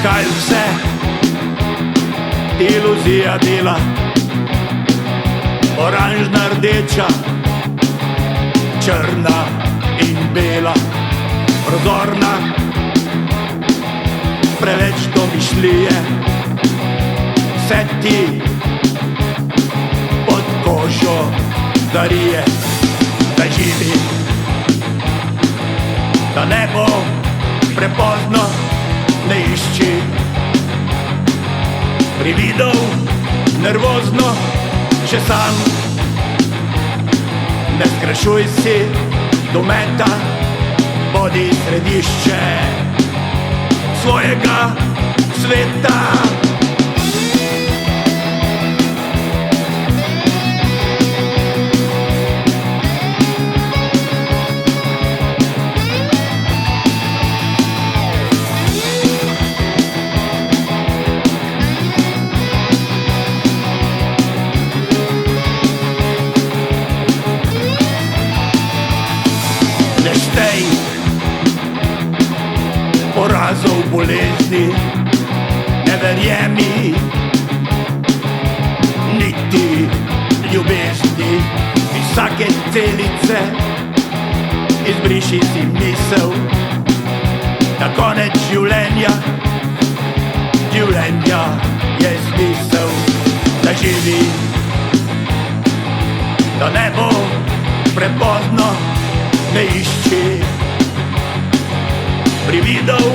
Kaj vse iluzija dela, oranžna, rdeča, črna in bela, prozorna, preveč domišljije, vse ti pod kožo darije, da živi, da ne bo prepozno, ne išči prividov, nervozno, še sam. Ne skrešuj si dometa, bodi središče svojega sveta. Porazov bolezni, ne verjemi, niti ljubezni, iz vsake celice izbriši si misel, da konec življenja je smisel, da živi, da ne bo prepozno, ne išči prividov,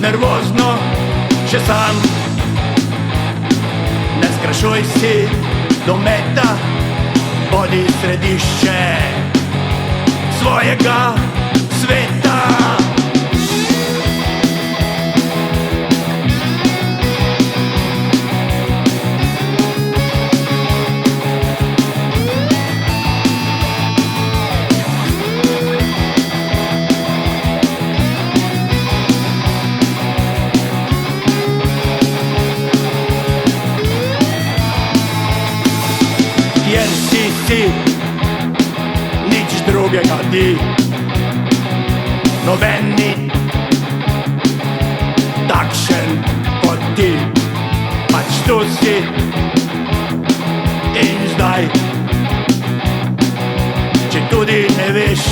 nervozno, še sam. Ne skrajšuj si dometa, bodi središče svojega sveta. Kjer si, nič drugega ni, noben ni takšen kot ti, pač tu si in zdaj. Če tudi ne veš,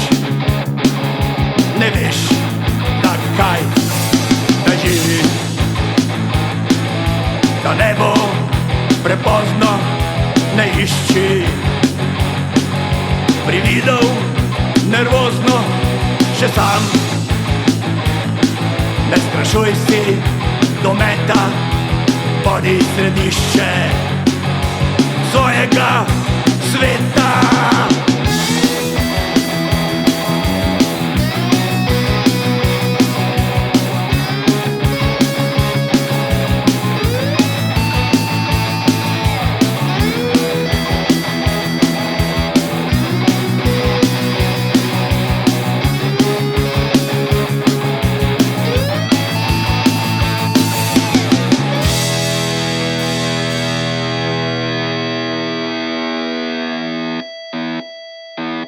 da kaj, da živi, da ne bo prepozno, ne išči prividov, nervozno, še sam. Ne skrajšuj si dometa, bodi središče svojega sveta.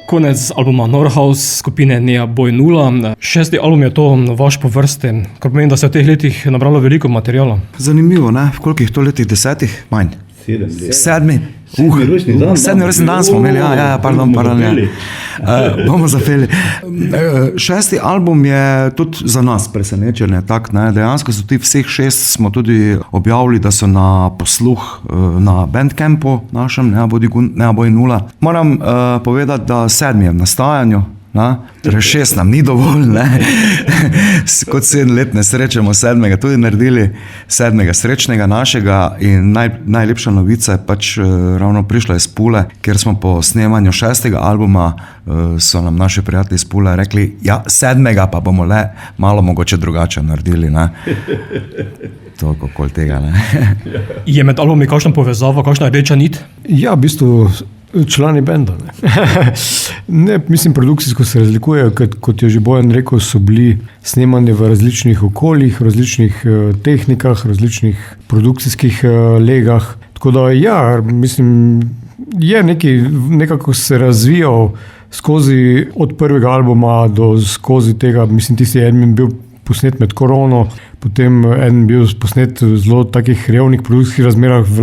Konec albuma Norhaus skupine Nea Boj 0. 6. album je to vaš po vrsti, kar pomeni, da se v teh letih nabralo veliko materijala. Zanimivo, ne? V kolikih to letih? 10? Manj. 7. Sedmi rojstni dan smo imeli, pardon, bomo zapeli. 6. album je tudi za nas presenečenje, tak, ne, dejansko so ti vseh 6 smo tudi objavili, da so na posluh na Bandcampu našem, Nea Boj 0. Moram povedati, da 7 je v nastajanju, torej 6 nam ni dovolj, ne. Kot 7 let ne srečamo 7. tudi naredili, 7. srečnega našega in najlepša novica je pač ravno prišla iz Pule, kjer smo po snemanju 6. albuma so nam naši prijatelji iz Pule rekli, 7. pa bomo le malo mogoče drugače naredili, ne. Toliko okoli tega, ne. Je med albumi kakšna povezava, kakšna rdeča nit? Ja, v bistvu člani benda. Ne, mislim, produkcijsko se razlikujejo, kot je že Bojan rekel, so bili snemani v različnih okoljih, različnih tehnikah, različnih produkcijskih legah. Tako da ja, mislim, je nekako se razvijal skozi od prvega albuma do skozi tega, mislim, tisti en bil posnet med korono, potem en bil posnet v zelo takih revnih produkcijskih razmerah v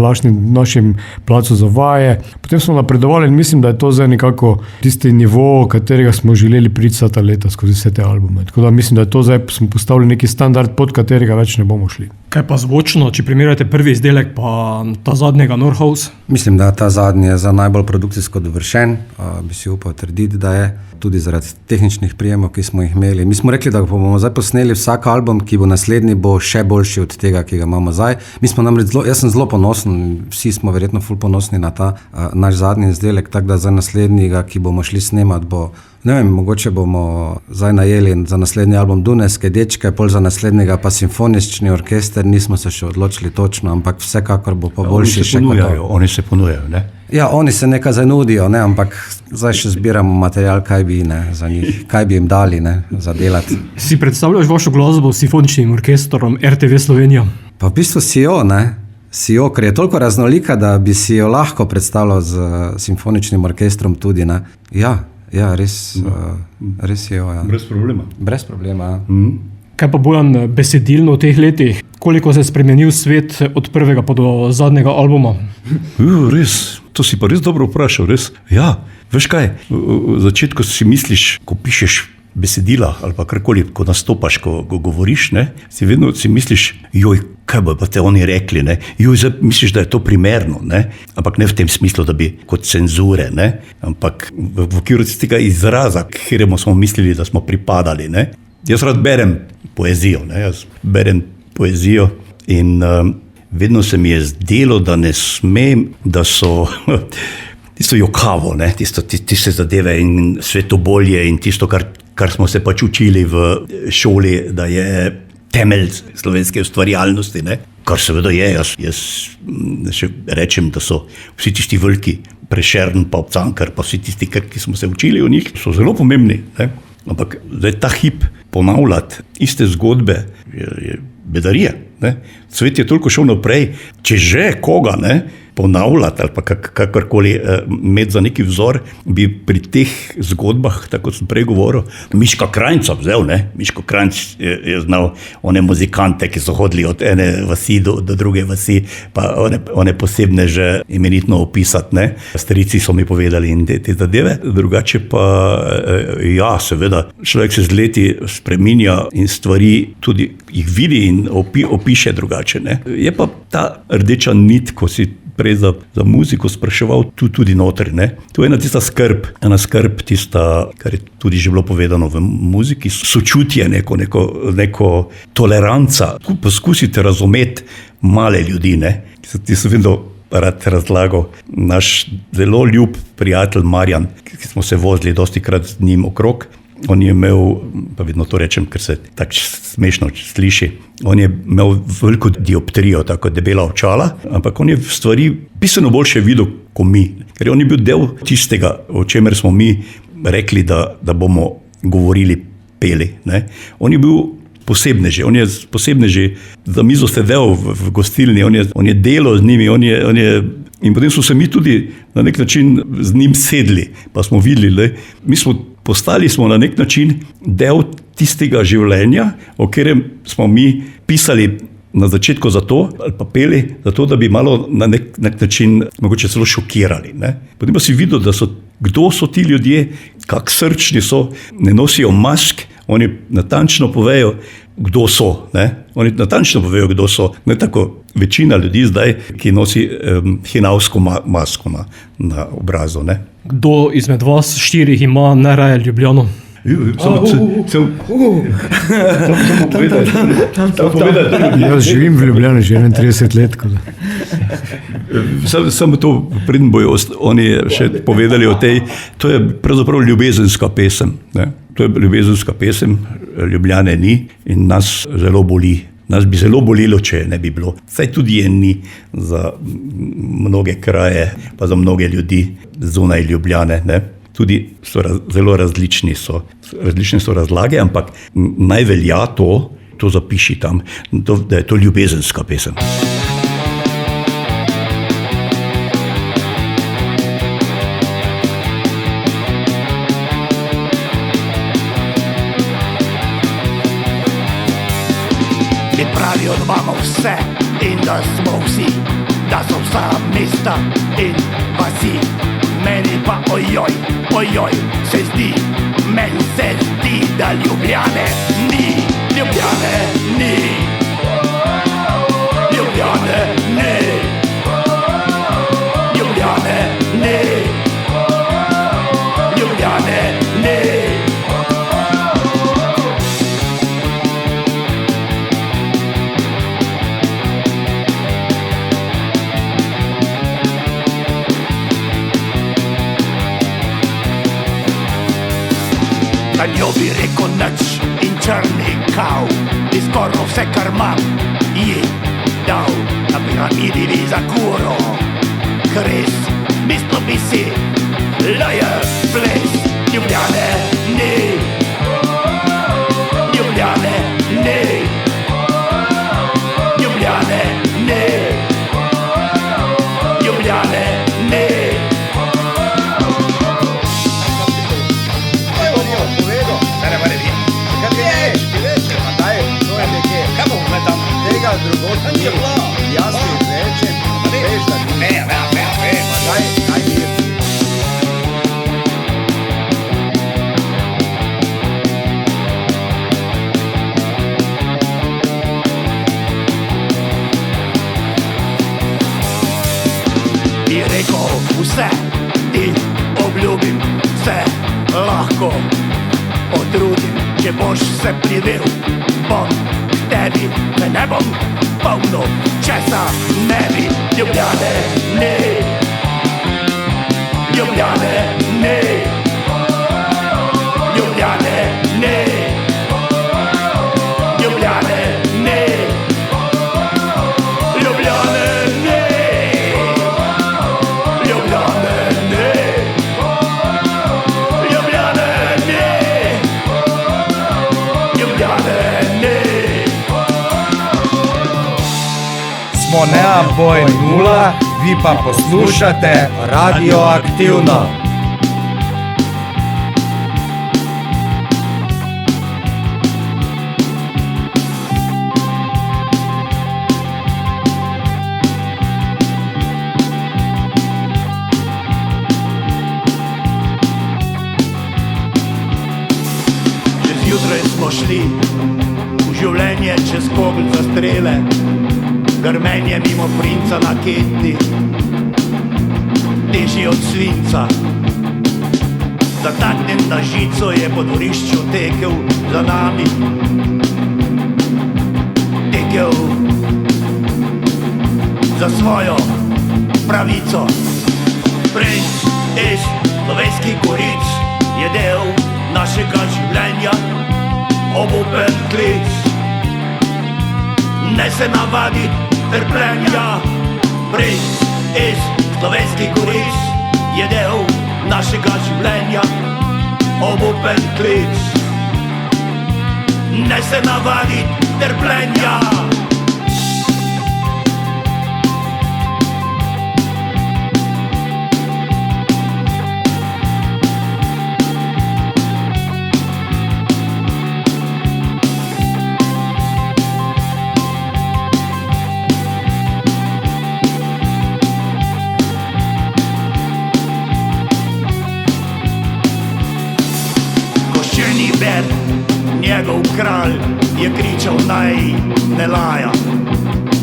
našem placu za vaje. Potem smo napredovali in mislim, da je to zdaj nekako tisti nivo, katerega smo želeli priti vsa ta leta skozi vse te albume. Tako da mislim, da je to zdaj smo postavili neki standard, pod katerega več ne bomo šli. Kaj pa zvočno, če primerjate prvi izdelek pa ta zadnjega Norhaus? Mislim, da ta zadnji je za najbolj produkcijsko dovršen, bi si upal trditi, da je tudi zaradi tehničnih prijemov, ki smo jih imeli. Mi smo rekli, da bomo zdaj posneli vsak album, ki bo naslednji, bo še boljši od tega, ki ga imamo zdaj. Mi smo namreč jaz sem zelo ponosen, vsi smo verjetno ful ponosni na ta naš zadnji izdelek, tako da za naslednjega, ki bomo šli snemati, bo, ne vem, mogoče bomo zdaj najeli za naslednji album Dunajske dečke, pol za naslednjega pa simfonični orkester, nismo se še odločili točno, ampak vsekakor bo pa boljši še kot to. Oni se ponujajo, ne? Ja, oni se nekaj zanudijo, ne, ampak zdaj še zbiramo material, kaj bi, ne, za njih, kaj bi jim dali, ne, za delati. Si predstavljaš vašo glasbo s simfoničnim orkestrom RTV Slovenija? Pa v bistvu si jo, ker je toliko raznolika, da bi si jo lahko predstavljal z simfoničnim orkestrom tudi, ne. Ja, res je jo, ja. Brez problema. Brez problema, Kaj pa Bojan besedilno v teh letih? Koliko se je spremenil svet od prvega pa do zadnjega albuma? Res. to si pa res dobro vprašal, res. Ja, veš kaj, v začetku si misliš, ko pišeš besedila ali pa karkoli, ko nastopaš, ko govoriš, ne, vedno si misliš, joj, kaj bo pa te oni rekli, ne, joj, misliš, da je to primerno, ne, ampak ne v tem smislu, da bi kot cenzure, ne, ampak v okviru tega izraza, kjeremu smo mislili, da smo pripadali, ne. Jaz rad berem poezijo, ne, in vedno se mi je zdelo, da ne smem, da so tisto jokavo, ne, tiste zadeve in svetobolje in tisto, kar smo se pač učili v šoli, da je temelj slovenske ustvarjalnosti, ne? Kar seveda je, jaz še rečem, da so vsi tisti veliki, Prešern pa Cankar, pa vsi tisti, ki smo se učili o njih, so zelo pomembni, ne? Ampak zdaj ta hip ponavljati iste zgodbe je bedarija, ne? Svet je toliko šel naprej, če že koga, ne, ponavljati ali pa kakorkoli imeti za neki vzor, bi pri teh zgodbah, tako kot sem prej govoril, Miška Krajnca vzel, ne? Miško Krajnc je znal one muzikante, ki so hodili od ene vasi do druge vasi, pa one posebne že imenitno opisati, ne? Starici so mi povedali in te zadeve, drugače pa, ja, seveda, človek se z leti spreminja in stvari tudi jih vidi in opiše drugače, ne? Je pa ta rdeča nit, ko si prej za muziko spraševal, tudi noter, ne. To je ena skrb, tista, kar je tudi že bilo povedano v muziki, sočutje, neko toleranca. Poskusite razumeti male ljudi, ne. Ti sem vedno rad razlagal, naš zelo ljub prijatelj Marjan, ki smo se vozili dostikrat z njim okrog, on je imel, pa vedno to rečem, ker se tako smešno sliši, on je imel veliko dioptrijo, tako debela očala, ampak on je stvari bistveno boljše videl kot mi, ker on je bil del tistega, o čemer smo mi rekli, da bomo govorili, peli, ne. On je bil posebneži, za mizo sedel v gostilni, on je delal z njimi, in potem smo se mi tudi na nek način z njim sedli, pa smo videli, postali smo na nek način del tistega življenja, o katerem smo mi pisali na začetku zato, ali pa peli, zato, da bi malo na nek način mogoče celo šokirali, ne. Potem pa si videl, kdo so ti ljudje, kak srčni so, ne nosijo mask, oni natančno povejo, kdo so, ne. Oni natančno povejo, kdo so, ne tako večina ljudi zdaj, ki nosi hinavsko masko na obrazu, ne. Kdo izmed vas 4 ima najraje Ljubljano? Jaz živim v Ljubljani že 31 let. Samo to, preden bojo oni še povedali o tej, to je pravzaprav ljubezenska pesem, ne. To je ljubezenska pesem, Ljubljane ni in nas zelo boli. Nas bi zelo bolelo, če ne bi bilo. Saj tudi je ni za mnoge kraje, pa za mnoge ljudi zunaj Ljubljane, ne. Tudi so zelo različne so razlage, ampak naj velja to zapiši tam, da je to ljubezenska pesem. Mi pravijo, da imamo vse in da smo vsi, da so vsa mesta in vasi. Meni pa ojoj, se zdi, meni se zdi, da Ljubljane ni, Ljubljane ni, Ljubljane ni, Ljubljane ni, Ljubljane ni. Na njo bi rekel nič in črni kav, bi skoraj vse, kar imam, ji dal. Na piramidi bi za kuro, kres, mislil bi si, laje, ples, Ljubljane ni, Ljubljane ni, Ljubljane ni, Ljubljane ni. Drugod ni, jaz ti rečem, veš, da ni. Ne, se privel, bom tebi, da ne bom polno česa ne bi. Ljubljane, ne, Ljubljane, ne, Ljubljane, ne, Ljubljane, ne, Ljubljane, ne, Ljubljane, ne, Ljubljane, ne, Ljubljane, ne. Smo Neaboj 0, vi pa poslušate Radioaktivno. Že zjutraj smo šli v življenje čez kogl za strele, grmenje mimo princa na ketni, težji od svinca. Zataknjen na žico je po dvorišču tekel za nami, tekel za svojo pravico. Princ iz Slovenskih goric je del našega življenja, obupen klic. Ne se navadi trpljenja. Princ iz Slovenskih goric je del našega življenja, obupen klic. Ne se navadi trpljenja. Njegov kralj je kričal naj ne laja,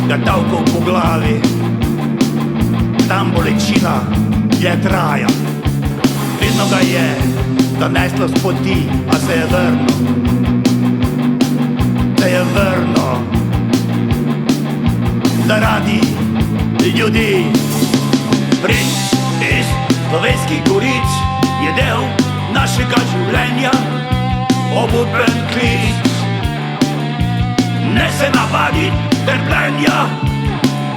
ga tavkal po glavi, tam bolečina je traja. Vedno ga je zaneslo s poti, a se je vrnil, zaradi ljudi. Princ iz Slovenskih goric je del našega življenja, obupen klic. Ne se navadi trpljenja.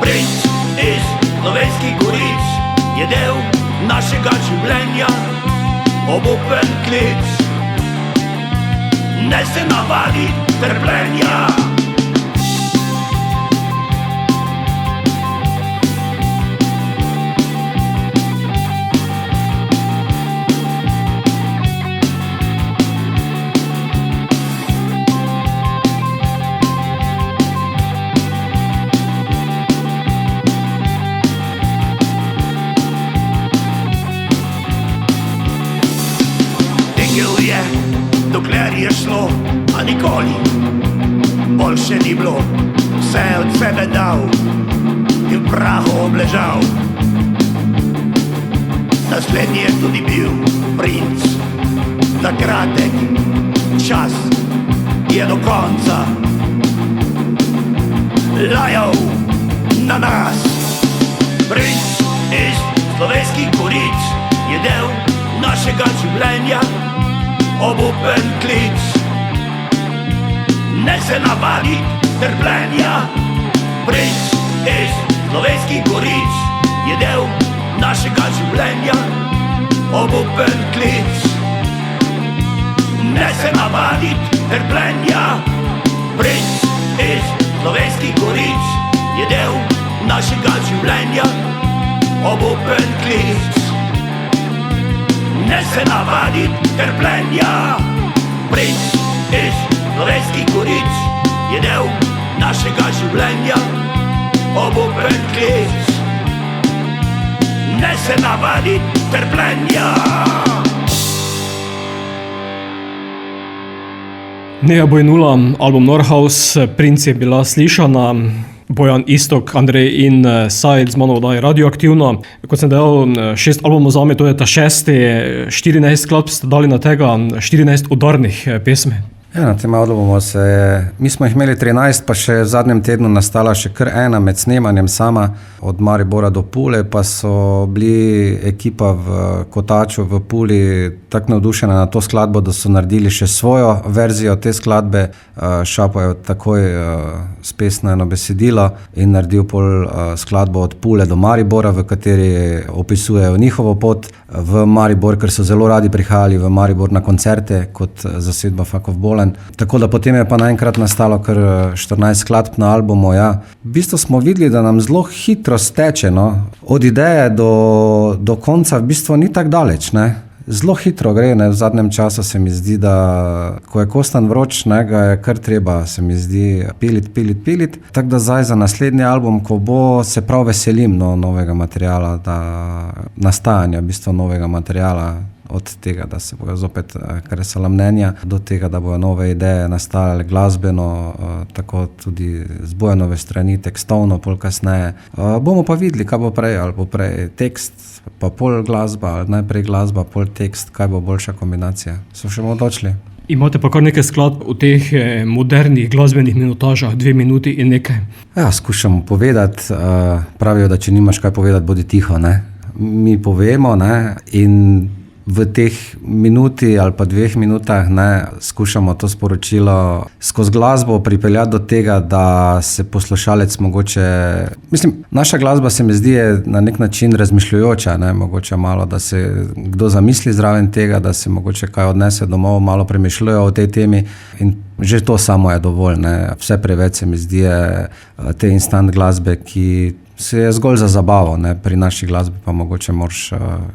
Princ iz Slovenskih goric je del našega življenja, obupen klic. Ne se navadi trpljenja. Dokler je šlo, a nikoli boljše ni bilo. Vse od sebe dal in v prahu obležal. Naslednji je tudi bil princ. Za kratek čas je do konca lajal na nas. Princ iz Slovenskih goric je del našega življenja, obupen klic. Ne se navadi trpljenja. Princ iz Slovenskih goric je del našega življenja, obupen klic. Ne se navadi trpljenja. Princ iz Slovenskih goric je del našega življenja, obupen klic. Ne se navadi trpljenja. Princ iz Slovenskih goric je del našega življenja, obupen klic. Ne se navadi trpljenja. Neaboj 0, album Norhaus, Princ je bila slišana. Bojan, Istok, Andrej in Said z mano oddaji Radioaktivno. Kot sem dejal, 6 albumov za me, to je ta 6. 14 skladb ste dali na tega, 14 udarnih pesmi. Ja, na tem albumu mi smo jih imeli 13, pa še v zadnjem tednu nastala še kar ena med snemanjem sama, od Maribora do Pule, pa so bili ekipa v Kotaču v Puli tako navdušena na to skladbo, da so naredili še svojo verzijo te skladbe. Šapo je takoj spesno eno besedilo in naredil pol skladbo od Pule do Maribora, v kateri opisujejo njihovo pot v Maribor, ker so zelo radi prihajali v Maribor na koncerte kot zasedba Fuck of Bolen. Tako da potem je pa naenkrat nastalo kar 14 skladb na albumu. Ja. V bistvu smo videli, da nam zelo hitro steče, no. Od ideje do konca v bistvu ni tako daleč, ne. Zelo hitro gre, ne. V zadnjem času se mi zdi, da ko je kostanj vroč, ne, ga je kar treba, se mi zdi, pilit. Tako da zdaj za naslednji album, ko bo, se prav veselim novega materiala, nastajanja v bistvu novega materiala, od tega, da se bojo zopet kresala mnenja, do tega, da bojo nove ideje nastajale glasbeno, tako tudi z Bojanove strani, tekstovno, pol kasneje. Bomo pa videli, kaj bo prej, ali bo prej tekst, pa pol glasba, ali najprej glasba, pol tekst, kaj bo boljša kombinacija. So še odločili. Imate pa kar nekaj skladb v teh modernih glasbenih minutažah, 2 minuti in nekaj. Ja, skušamo povedati, pravijo, da če nimaš kaj povedati, bodi tiho, ne. Mi povemo, ne, in v teh minuti ali pa 2 minutah, ne, skušamo to sporočilo skozi glasbo pripeljati do tega, da se poslušalec mogoče, naša glasba se mi zdi je na nek način razmišljujoča, ne, mogoče malo, da se kdo zamisli zraven tega, da se mogoče kaj odnese domov, malo premišljujo o tej temi in že to samo je dovolj, ne. Vse preveč se mi zdi te instant glasbe, ki se je zgolj za zabavo, ne. Pri naši glasbi pa mogoče moraš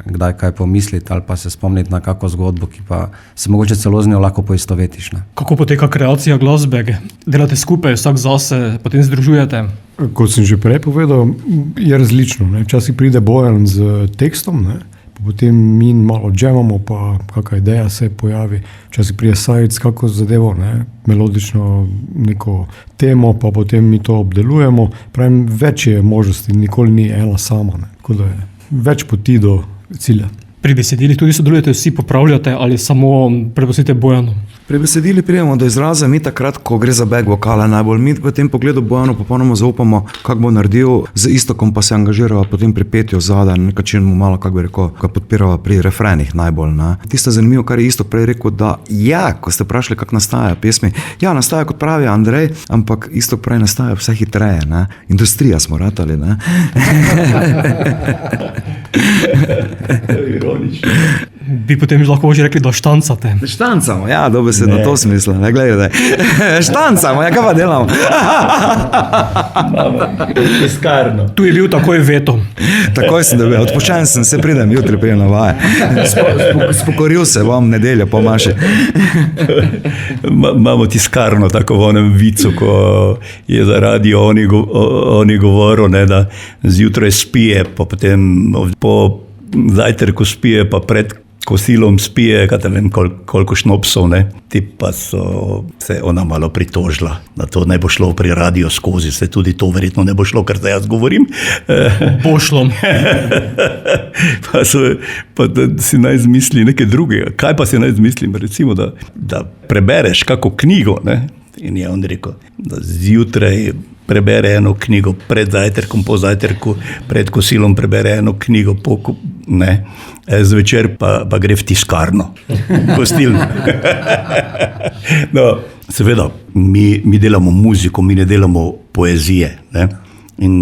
kdaj kaj pomisliti ali pa se spomniti na kako zgodbo, ki pa se mogoče celo z njo lahko poistovetiš, ne. Kako poteka kreacija glasbe? Delate skupaj, vsak zase, potem združujete? Kot sem že prej povedal, je različno, ne. Včasih pride Bojan z tekstom, ne. Potem mi malo džemamo, pa kakšna ideja se pojavi. Včasih prije Sajc kako zadevo, ne, melodično neko temo, pa potem mi to obdelujemo. Pravim, več je možnosti, nikoli ni ena sama, ne. Tako da je več poti do cilja. Pri besedilih tudi sodelujete, vsi popravljate ali samo prepustite Bojanu? Pri besedili pridemo do izraza mi takrat, ko gre za back vokale najbolj. Mi v tem pogledu Bojanu popolnoma zaupamo, kako bo naredil, z Istokom pa se angažirava potem pri petju zadaj, na nek način mu malo, kako bi rekel, ga podpirava pri refrenih najbolj, ne. Tisto zanimivo, kar je Istok prej rekel, da ja, ko ste vprašali, kako nastaja pesmi, ja, nastaja kot pravi Andrej, ampak Istok prej nastaja vse hitreje, ne. Industrija smo ratali, ne. Bi potem lahko že rekli, da štancate. Štancamo, ja, dobesedno to smisla, ne, gledajte. Štancamo, ja, kaj pa delamo? Iskarno. Tu je bil takoj veto. Takoj sem dobil, odpoščen sem, se pridem, jutri pridem na vaje. Spokoril se bom nedeljo po maši. Imamo tiskarno tako v onem vicu, ko je za radio oni govoril, ne, da zjutraj spije, pa potem po zajtrku spije, pa pred kosilom spije, kaj te vem, koliko šnopsov, ne. Ti pa so se ona malo pritožila, da to ne bo šlo pri radio skozi, se tudi to verjetno ne bo šlo, kar zdaj jaz govorim. Bo šlo. Pa da si naj izmisli nekaj drugega. Kaj pa si naj izmislim? Recimo, da prebereš kako knjigo, ne. In je on rekel, da zjutraj prebere eno knjigo pred zajtrkom, po zajtrku, pred kosilom prebere eno knjigo, ne, zvečer pa gre v tiskarno, gostilno. No, seveda, mi delamo muziko, mi ne delamo poezije, ne. In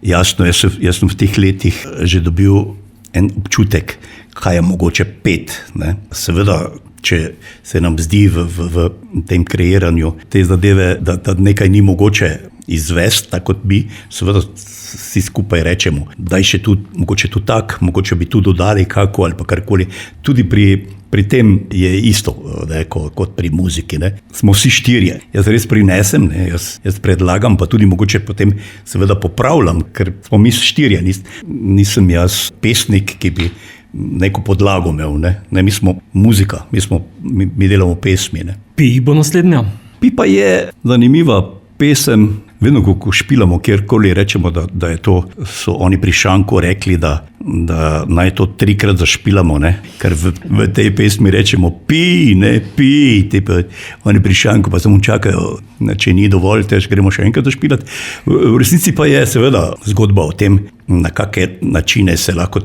jasno, jaz sem v teh letih že dobil en občutek, kaj je mogoče pet, ne. Seveda, če se nam zdi v tem kreiranju te zadeve, da nekaj ni mogoče izvesti, tako kot bi, seveda vsi skupaj rečemo, daj še tu, mogoče tu tak, mogoče bi tu dodali kako ali pa karkoli. Tudi pri tem je isto, ne, kot pri muziki, ne. Smo vsi štirje. Jaz res prinesem, ne, jaz predlagam, pa tudi mogoče potem seveda popravljam, ker smo mi štirje, nisem jaz pesnik, ki bi neko podlago imel, ne. Ne, mi smo muzika, mi delamo pesmi, ne. Pi bo naslednja. Pi pa je zanimiva pesem. Vedno, ko špilamo kjerkoli, rečemo, da je to, so oni pri šanku rekli, da da naj to 3-krat zašpilamo, ne? Ker v tej pesmi rečemo pi, ne pi, oni pri šanku pa samo čakajo, če ni dovolj, tež gremo še enkrat zašpilati. V resnici pa je seveda zgodba o tem, na kakšne načine se lahko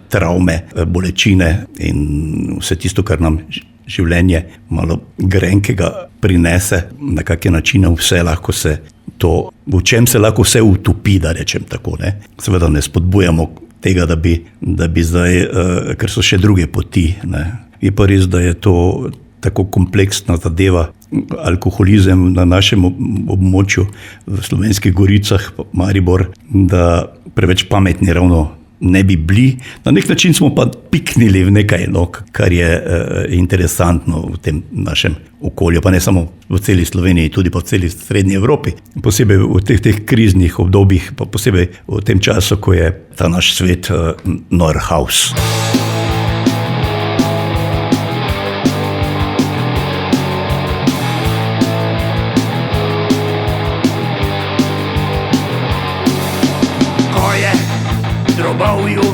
travme, bolečine in vse tisto, kar nam življenje malo grenkega prinese, na kakšne načine vse lahko se to, v čem se lahko vse utopi, da rečem tako, ne. Seveda ne spodbujamo tega, da bi zdaj, ker so še druge poti, ne. Je pa res, da je to tako kompleksna zadeva, alkoholizem na našem območju v Slovenskih Goricah, Maribor, da preveč pametni ravno ne bi bili. Na nek način smo pa piknili v nekaj, no, kar je interesantno v tem našem okolju, pa ne samo v celi Sloveniji, tudi pa v celi srednji Evropi. Posebej v teh kriznih obdobjih, pa posebej v tem času, ko je ta naš svet Norhaus. Drobovju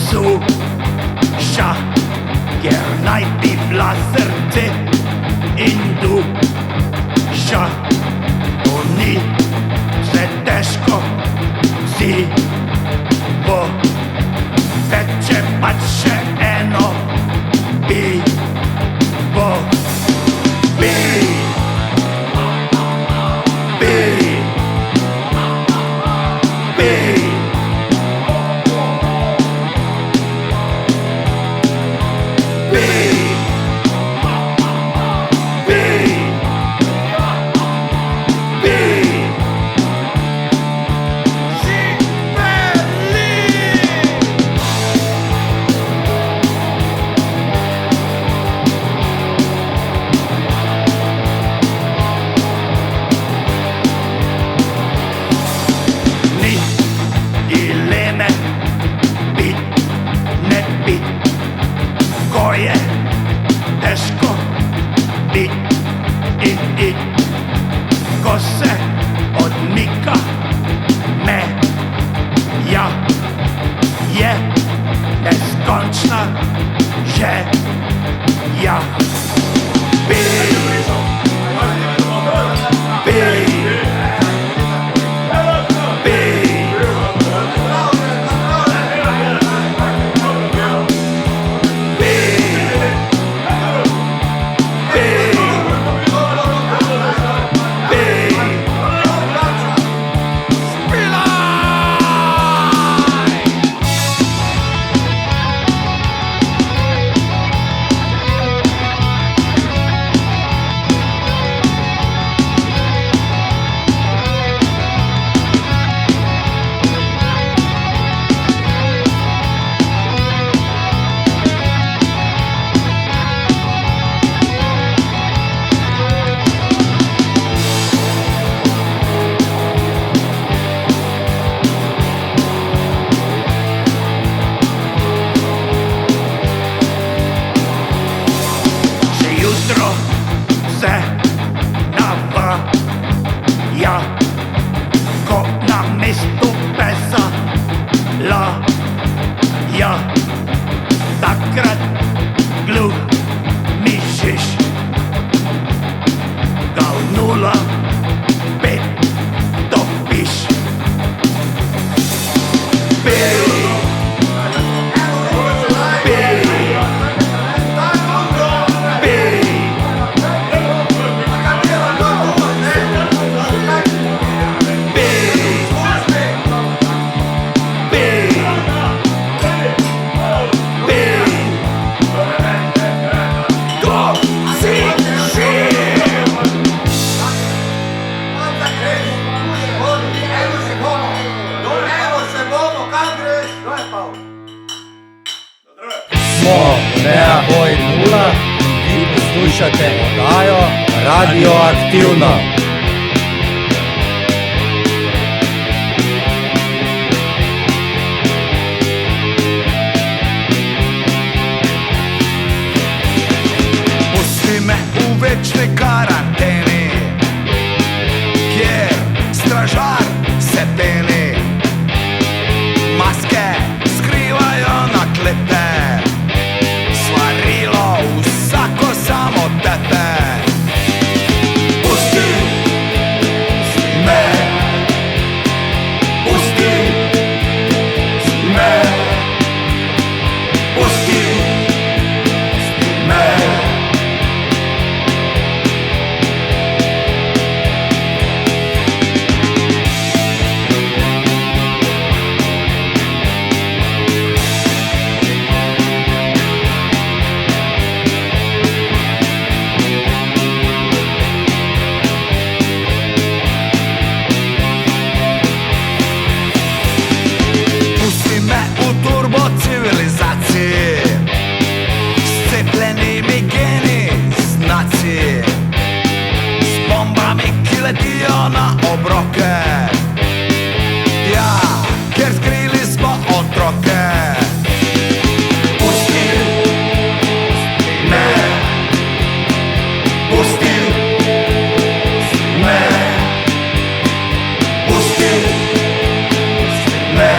suša, ker naj bi bila srce in duša. To ni vse težko, si bo teče pač še eno pivo. Pij, pij, pij. Poslušate oddajo Radioaktivno. Pusti me v večni karanteni, kjer stražar se peni, maske skrivajo. roke. Ja, ker skrili smo otroke. Pusti me, pusti me, pusti me.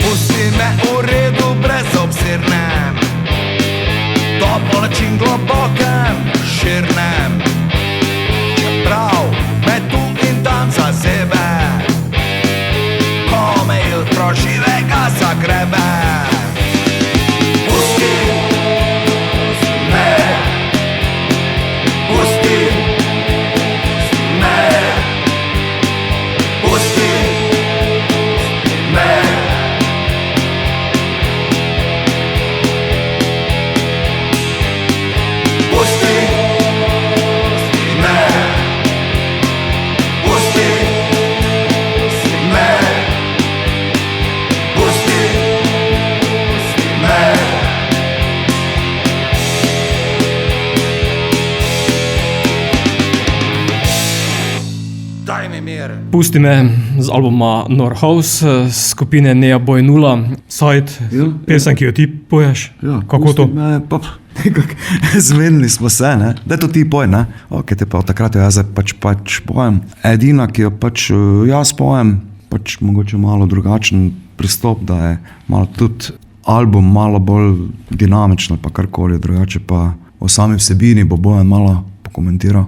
Pusti me v redu, brezobzirnem, topolčin globokem, širnem. Čeprav me tu in tam zazebe, ko me jutro živega zagrebe. Pusti me, pusti me, pusti me. Pusti me, pusti me, pusti me. Daj mi mir. Pusti me z albuma Norhaus, skupine Nea Boj Nula, Side, pesem, ki jo ti poješ. Kako to? Zmenili smo se, ne? Da to ti poj, ne? Ok, te pa od takrat jaz pač pojem. Edina, ki jo pač jaz pojem, pač mogoče malo drugačen pristop, da je malo tudi album malo bolj dinamičen, pa karkoli drugače, pa o sami vsebini bo Bojan malo pokomentiral.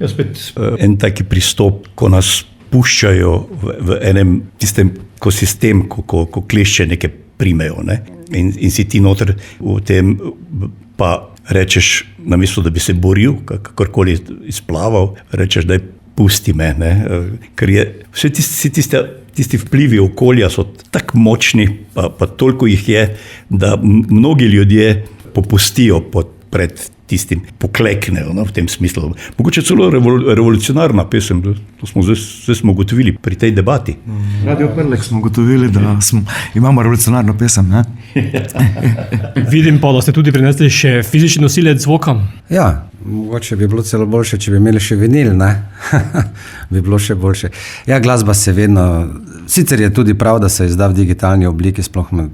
Ja, spet en taki pristop, ko nas puščajo v enem tistem ekosistemu, ko klešče neke primejo, ne? In si ti noter v tem, pa rečeš, namesto da bi se boril, kakorkoli izplaval, rečeš, da je pusti me, ne? Ker je vse tisti vplivi okolja so tako močni, pa toliko jih je, da mnogi ljudje popustijo pred tistim, pokleknejo, no, v tem smislu. Mogoče celo revolucionarna pesem, to smo zdaj smo ugotovili pri tej debati. Radio Prlek smo ugotovili, da imamo revolucionarno pesem, ne? Vidim pa, da ste tudi prinesli še fizični nosilec zvoka. Ja, mogoče bi bilo celo boljše, če bi imeli še vinil, ne? Bi bilo še boljše. Ja, glasba se vedno, sicer je tudi prav, da se izda v digitalni obliki, sploh med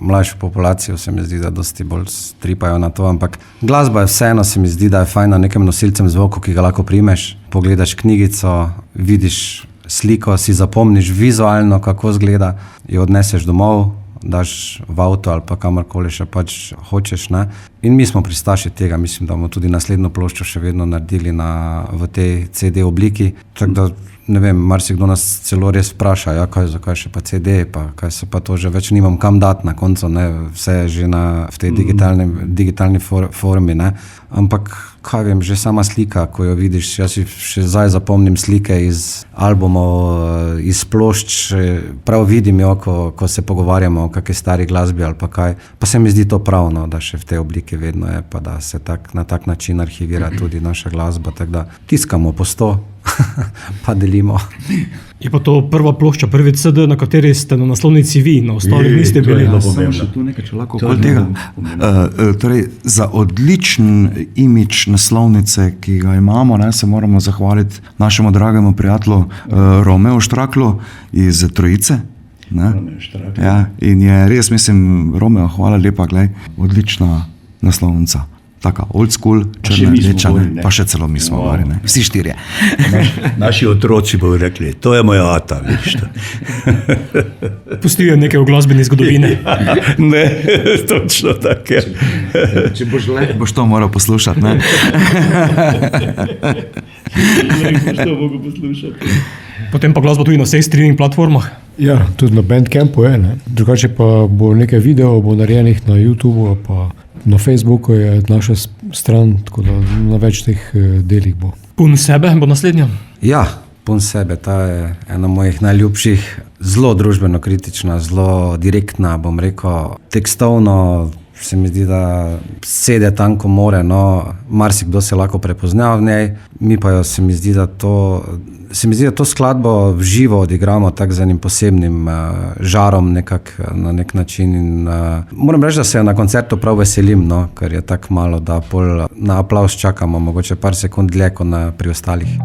mlajšo populacijo se mi zdi, da dosti bolj stripajo na to, ampak glasba je vseeno, se mi zdi, da je fajn na nekem nosilcem zvoku, ki ga lahko primeš, pogledaš knjigico, vidiš sliko, si zapomniš vizualno, kako izgleda, jo odneseš domov, daš v avto ali pa kamorkoli še pač hočeš, ne. In mi smo pristaši tega, mislim, da bomo tudi naslednjo ploščo še vedno naredili v tej CD obliki, tako da ne vem, marsikdo nas celo res vpraša, ja, zakaj še pa CD, pa kaj se pa to že več nimam kam dati na koncu, ne, vse je že v tej digitalni formi, ne, ampak kaj vem, že sama slika, ko jo vidiš, jaz si še zdaj zapomnim slike iz albumov, iz plošč, prav vidim jo, ko se pogovarjamo o kakej stari glasbi ali pa kaj, pa se mi zdi to pravno, da še v tej obliki vedno je, pa da se na tak način arhivira tudi naša glasba, tako da tiskamo po 100, pa delimo. Je pa to prva plošča, prvi CD, na kateri ste na naslovnici vi, na ostalih niste bili. Samo še tu nekaj, če lahko okoli tega. Torej, za odličen imidž naslovnice, ki ga imamo, ne, se moramo zahvaliti našemu dragemu prijatelju Romeu Štraklu iz Trojice. Ne? Ja, in je res, mislim, Romeo, hvala lepa, glej, odlična naslovnica. Taka old school, črne, rečane, pa še celo mi smo gori, ne? Vsi štirje. Naši otroci bodo rekli, to je moja ata, vidiš to. Pustijo nekaj v glasbeni zgodovini. Ne, točno tako je. Če boš le, boš to moral poslušati, ne? Boš to mogel poslušati. Potem pa glasba tudi na vseh streaming platformah. Ja, tudi na Bandcampu je, ne. Drugače pa bo nekaj videov bo narejenih na YouTubeu, pa na Facebooku je naša stran, tako da na več teh delih bo. Pun sebe bo naslednja. Ja, Pun sebe, ta je ena mojih najljubših, zelo družbeno kritična, zelo direktna, bom rekel, tekstovno se mi zdi, da sede tam, ko more, no, marsikdo se lahko prepozna v njej, mi pa jo se mi zdi, da to skladbo v živo odigramo tak z enim posebnim žarom na nek način in moram reči, da se na koncertu prav veselim, no, ker je tako malo, da pol na aplavz čakamo, mogoče par sekund dlje kot pri ostalih.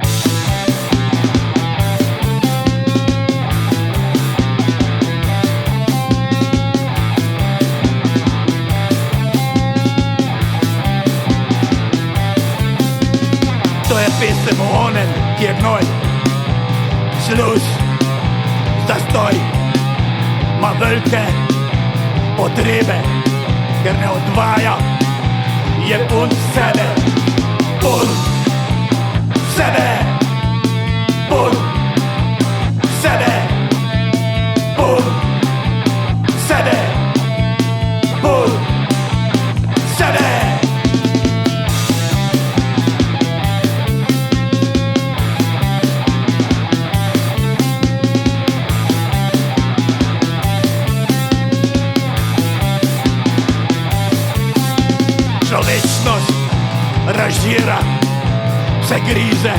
Pesem o onem, ki je gnoj, služ, zastoj, ima velike potrebe, ker ne odvaja, je pun sebe, pun sebe, pun sebe, pun sebe, pun sebe. Človečnost razžira, se grize,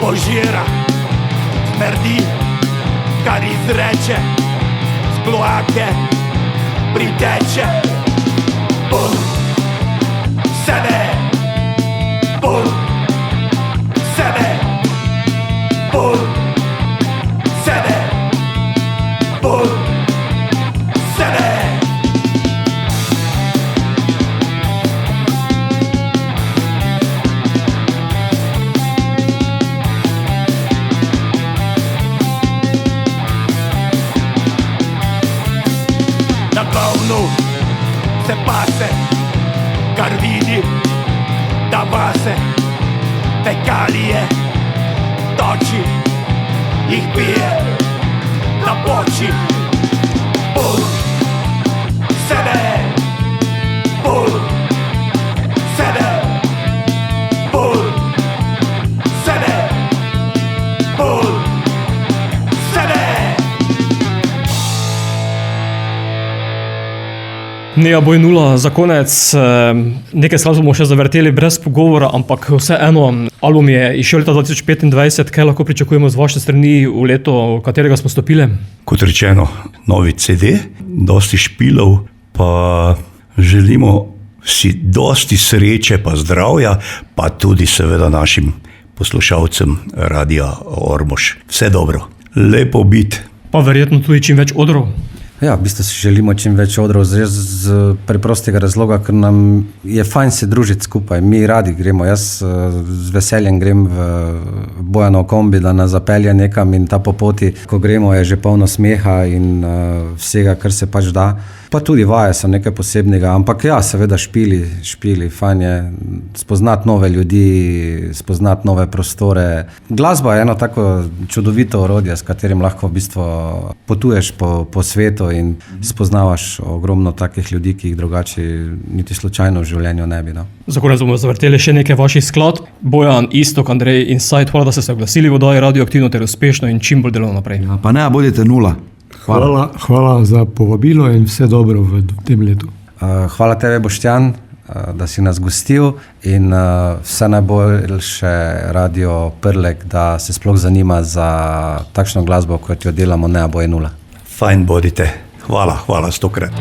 požira, smrdi, kar izreče, z kloake priteče. Pun sebe, pun sebe, pun sebe, pun sebe. Se pase, kar vidi, da vase fekalije toči, jih pije, napoči. Pun sebe, pun sebe, pun sebe, pun sebe. Nea boj nula, za konec, nekaj skladb bomo še zavrteli brez pogovora, ampak vseeno, album je izšel leta 2025, kaj lahko pričakujemo z vaše strani v leto, v katerega smo stopili? Kot rečeno, novi CD, dosti špilov, pa želimo si dosti sreče pa zdravja, pa tudi seveda našim poslušalcem Radia Ormož. Vse dobro, lepo biti. Pa verjetno tudi čim več odrov. Ja, v bistvu si želimo čim več odrov z preprostega razloga, ker nam je fajn se družiti skupaj. Mi radi gremo, jaz z veseljem grem v Bojanov kombi, da nas zapelje nekam in ta po poti, ko gremo, je že polno smeha in vsega, kar se pač da. Pa tudi vaje so nekaj posebnega, ampak ja, seveda špili, fajn je spoznati nove ljudi, spoznati nove prostore. Glasba je eno tako čudovito orodje, s katerim lahko v bistvu potuješ po svetu in spoznavaš ogromno takih ljudi, ki jih drugače niti slučajno v življenju ne bi. No. Za konec bomo zavrteli še nekaj vaših skladb. Bojan, Istok, Andrej, Inside, hvala, da ste se oglasili v oddaji Radioaktivno ter uspešno in čim bolj delovno naprej. Ja, pa ne, bodite nula. Hvala za povabilo in vse dobro v tem letu. Hvala tebi, Boštjan, da si nas gostil in vse najboljše Radio Prlek, da se sploh zanima za takšno glasbo, kot jo delamo Nea boj nula. Fajn bodite. Hvala 100-krat.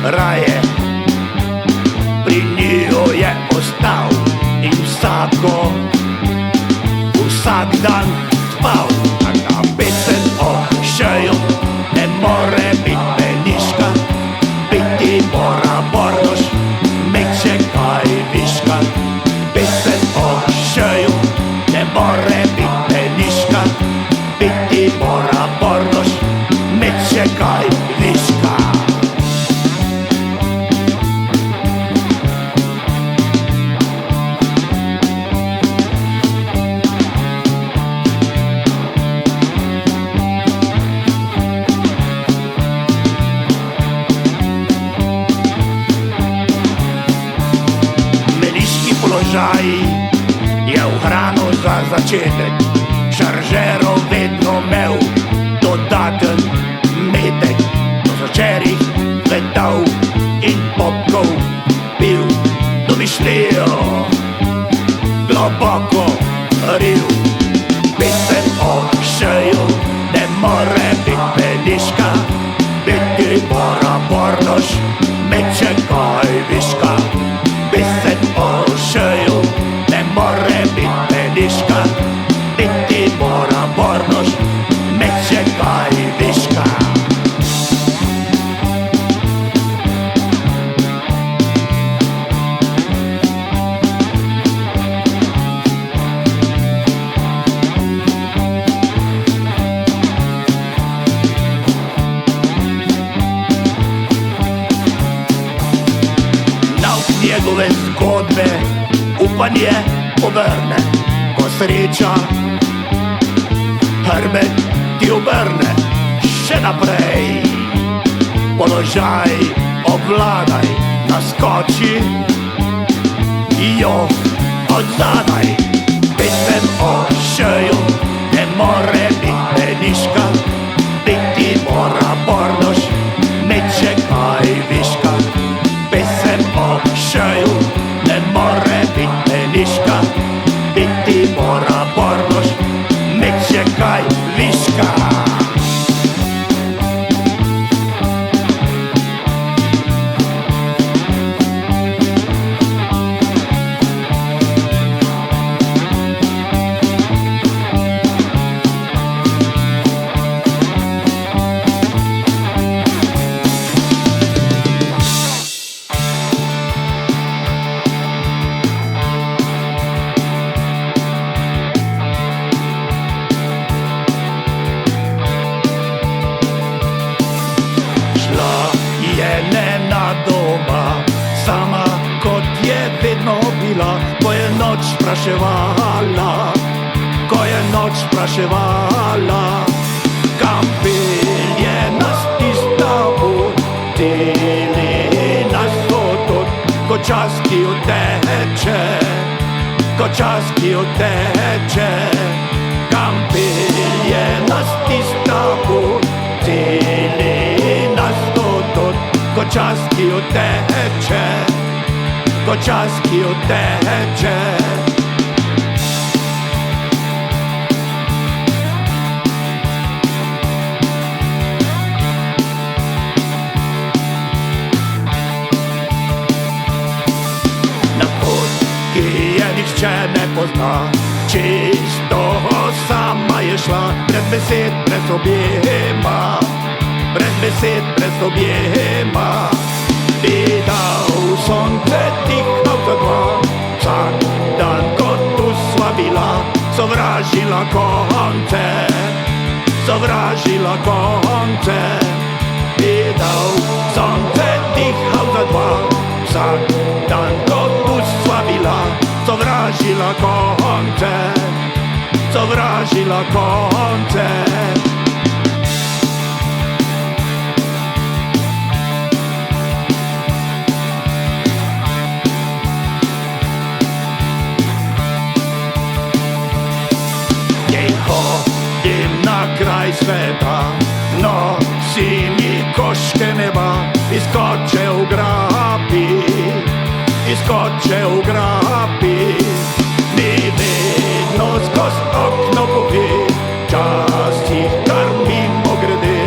Raje pri njiju je ostal in vsak dan spal. Taka pesem o šeju, ne more biti peniška, biti mora bordoš, meče kaj viška. Pesem o šeju, ne more biti peniška, biti mora bordoš, meče kaj viška. Je v hrano za začetek, šaržerov vedno imel dodaten metek. Do začerih vedal in popkov pil, domišljijo globoko ril. Pesem o šeju, ne more biti peniška, biti mora bordoš, meče kaj viška. Pesem o šeju, ne more biti peniška, biti mora bordoš, meče kaj viška. Njegove zgodbe upanje obrne, ko sreča hrbet ti obrne. Še naprej položaj obvladaj, naskoči jo od zadaj. Pesem o šeju, ne more biti peniška, biti mora bordoš, meče kaj viška. Pesem o šeju, ne more biti peniška, biti mora bordoš, meče kaj viška. Ko je noč spraševala, kam pelje nas tista pot, teli nas tot, ko čas ki uteče, ko čas ki uteče. Kam pelje nas tista pot, teli nas tot, ko čas ki uteče, ko čas ki uteče. Nihče ne pozna, čisto sama je šla, brez besed, brez objema, brez besed, brez objema. Videl sonce dihal za dva, vsak dan kot tu sva bila, sovražila konce, sovražila konce. Videl sonce dihal za dva, vsak dan kot tu sva bila, sovražila konce, sovražila konce. Jej hodim na kraj sveta, nosim mi koške neba, iskoče v grapi, iskoče v grapi. Mi vedno skoz okno pove, časih kar mimo grede,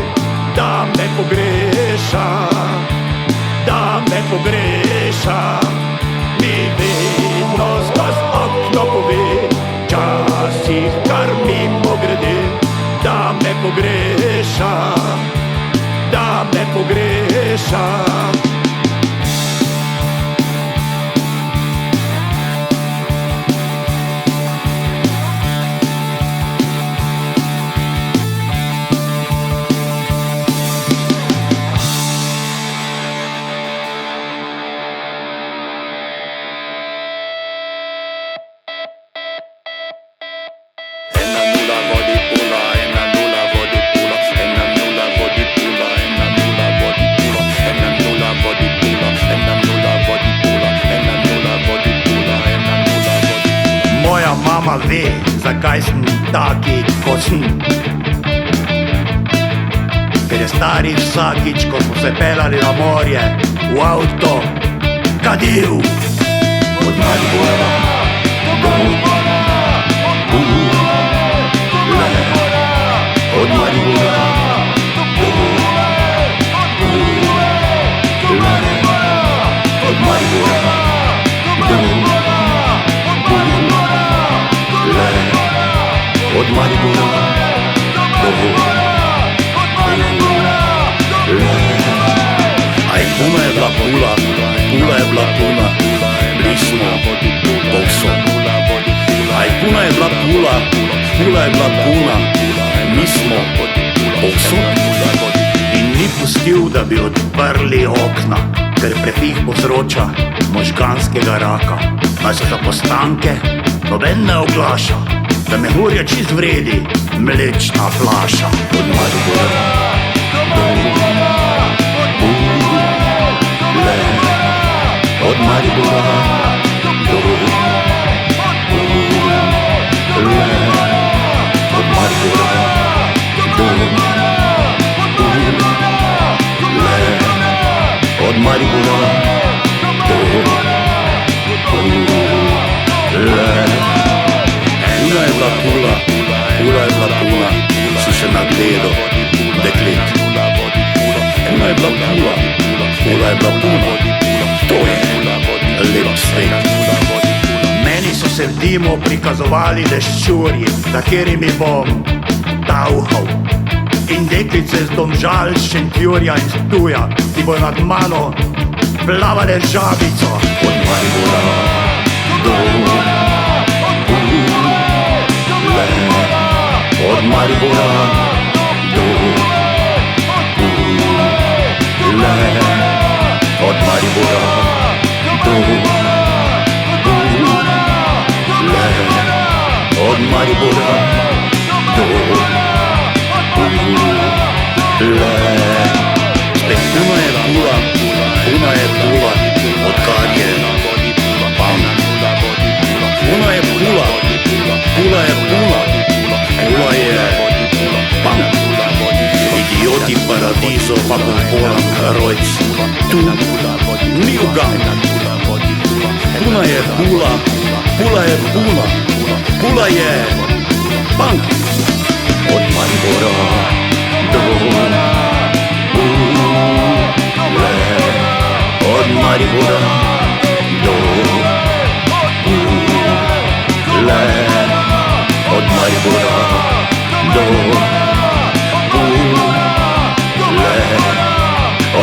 da me pogreša, da me pogreša. Mi vedno skoz okno pove, časih kar mimo grede, da me pogreša, meša. Moja mama ve, zakaj sem taki, kot sem. Ker je stari vsakič, ko smo se pelali na morje, v avto, kadil. Od Maribora do od Maribora do od Maribora do od Maribora aj puna je bila Pula, Pula je bila puna, bili smo povsod. Aj puna je bila Pula, Pula je bila puna, mi smo povsod. In ni pustil, da bi odprli okna, ker prepih povzroča možganskega raka. Naj se za postanke noben ne oglaša, da me hurja čist vredi mlečna flaša. Od Maribora do od Maribora do od Maribora do od Maribora do Puna je bila Pula, Pula je bila puna, si še nagledal deklet. Puna je bila Pula, Pula je bila puna, to je lep svet. Meni so se v dimu prikazovali leščurji, za katerimi bom tauhal. In deklice z Domžal, Šentjurja in Ptuja, ki bojo nad mano plavale žabico. Od Maribora do od Maribora do od Maribora do od Maribora do spet puna je Pula, puna je Pula, odkar je pan. Puna je Pula, Pula je puna, Pula je pan. Idioti paradizo pa popolam rojc, tu ni ugan. Puna je Pula, Pula je puna, Pula je pan. Od Maribora do od Maribora do od Maribora do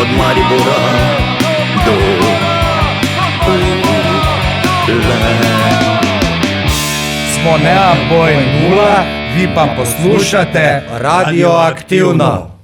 od Maribora do Smo Neapoj 0, vi pa poslušate Radioaktivno.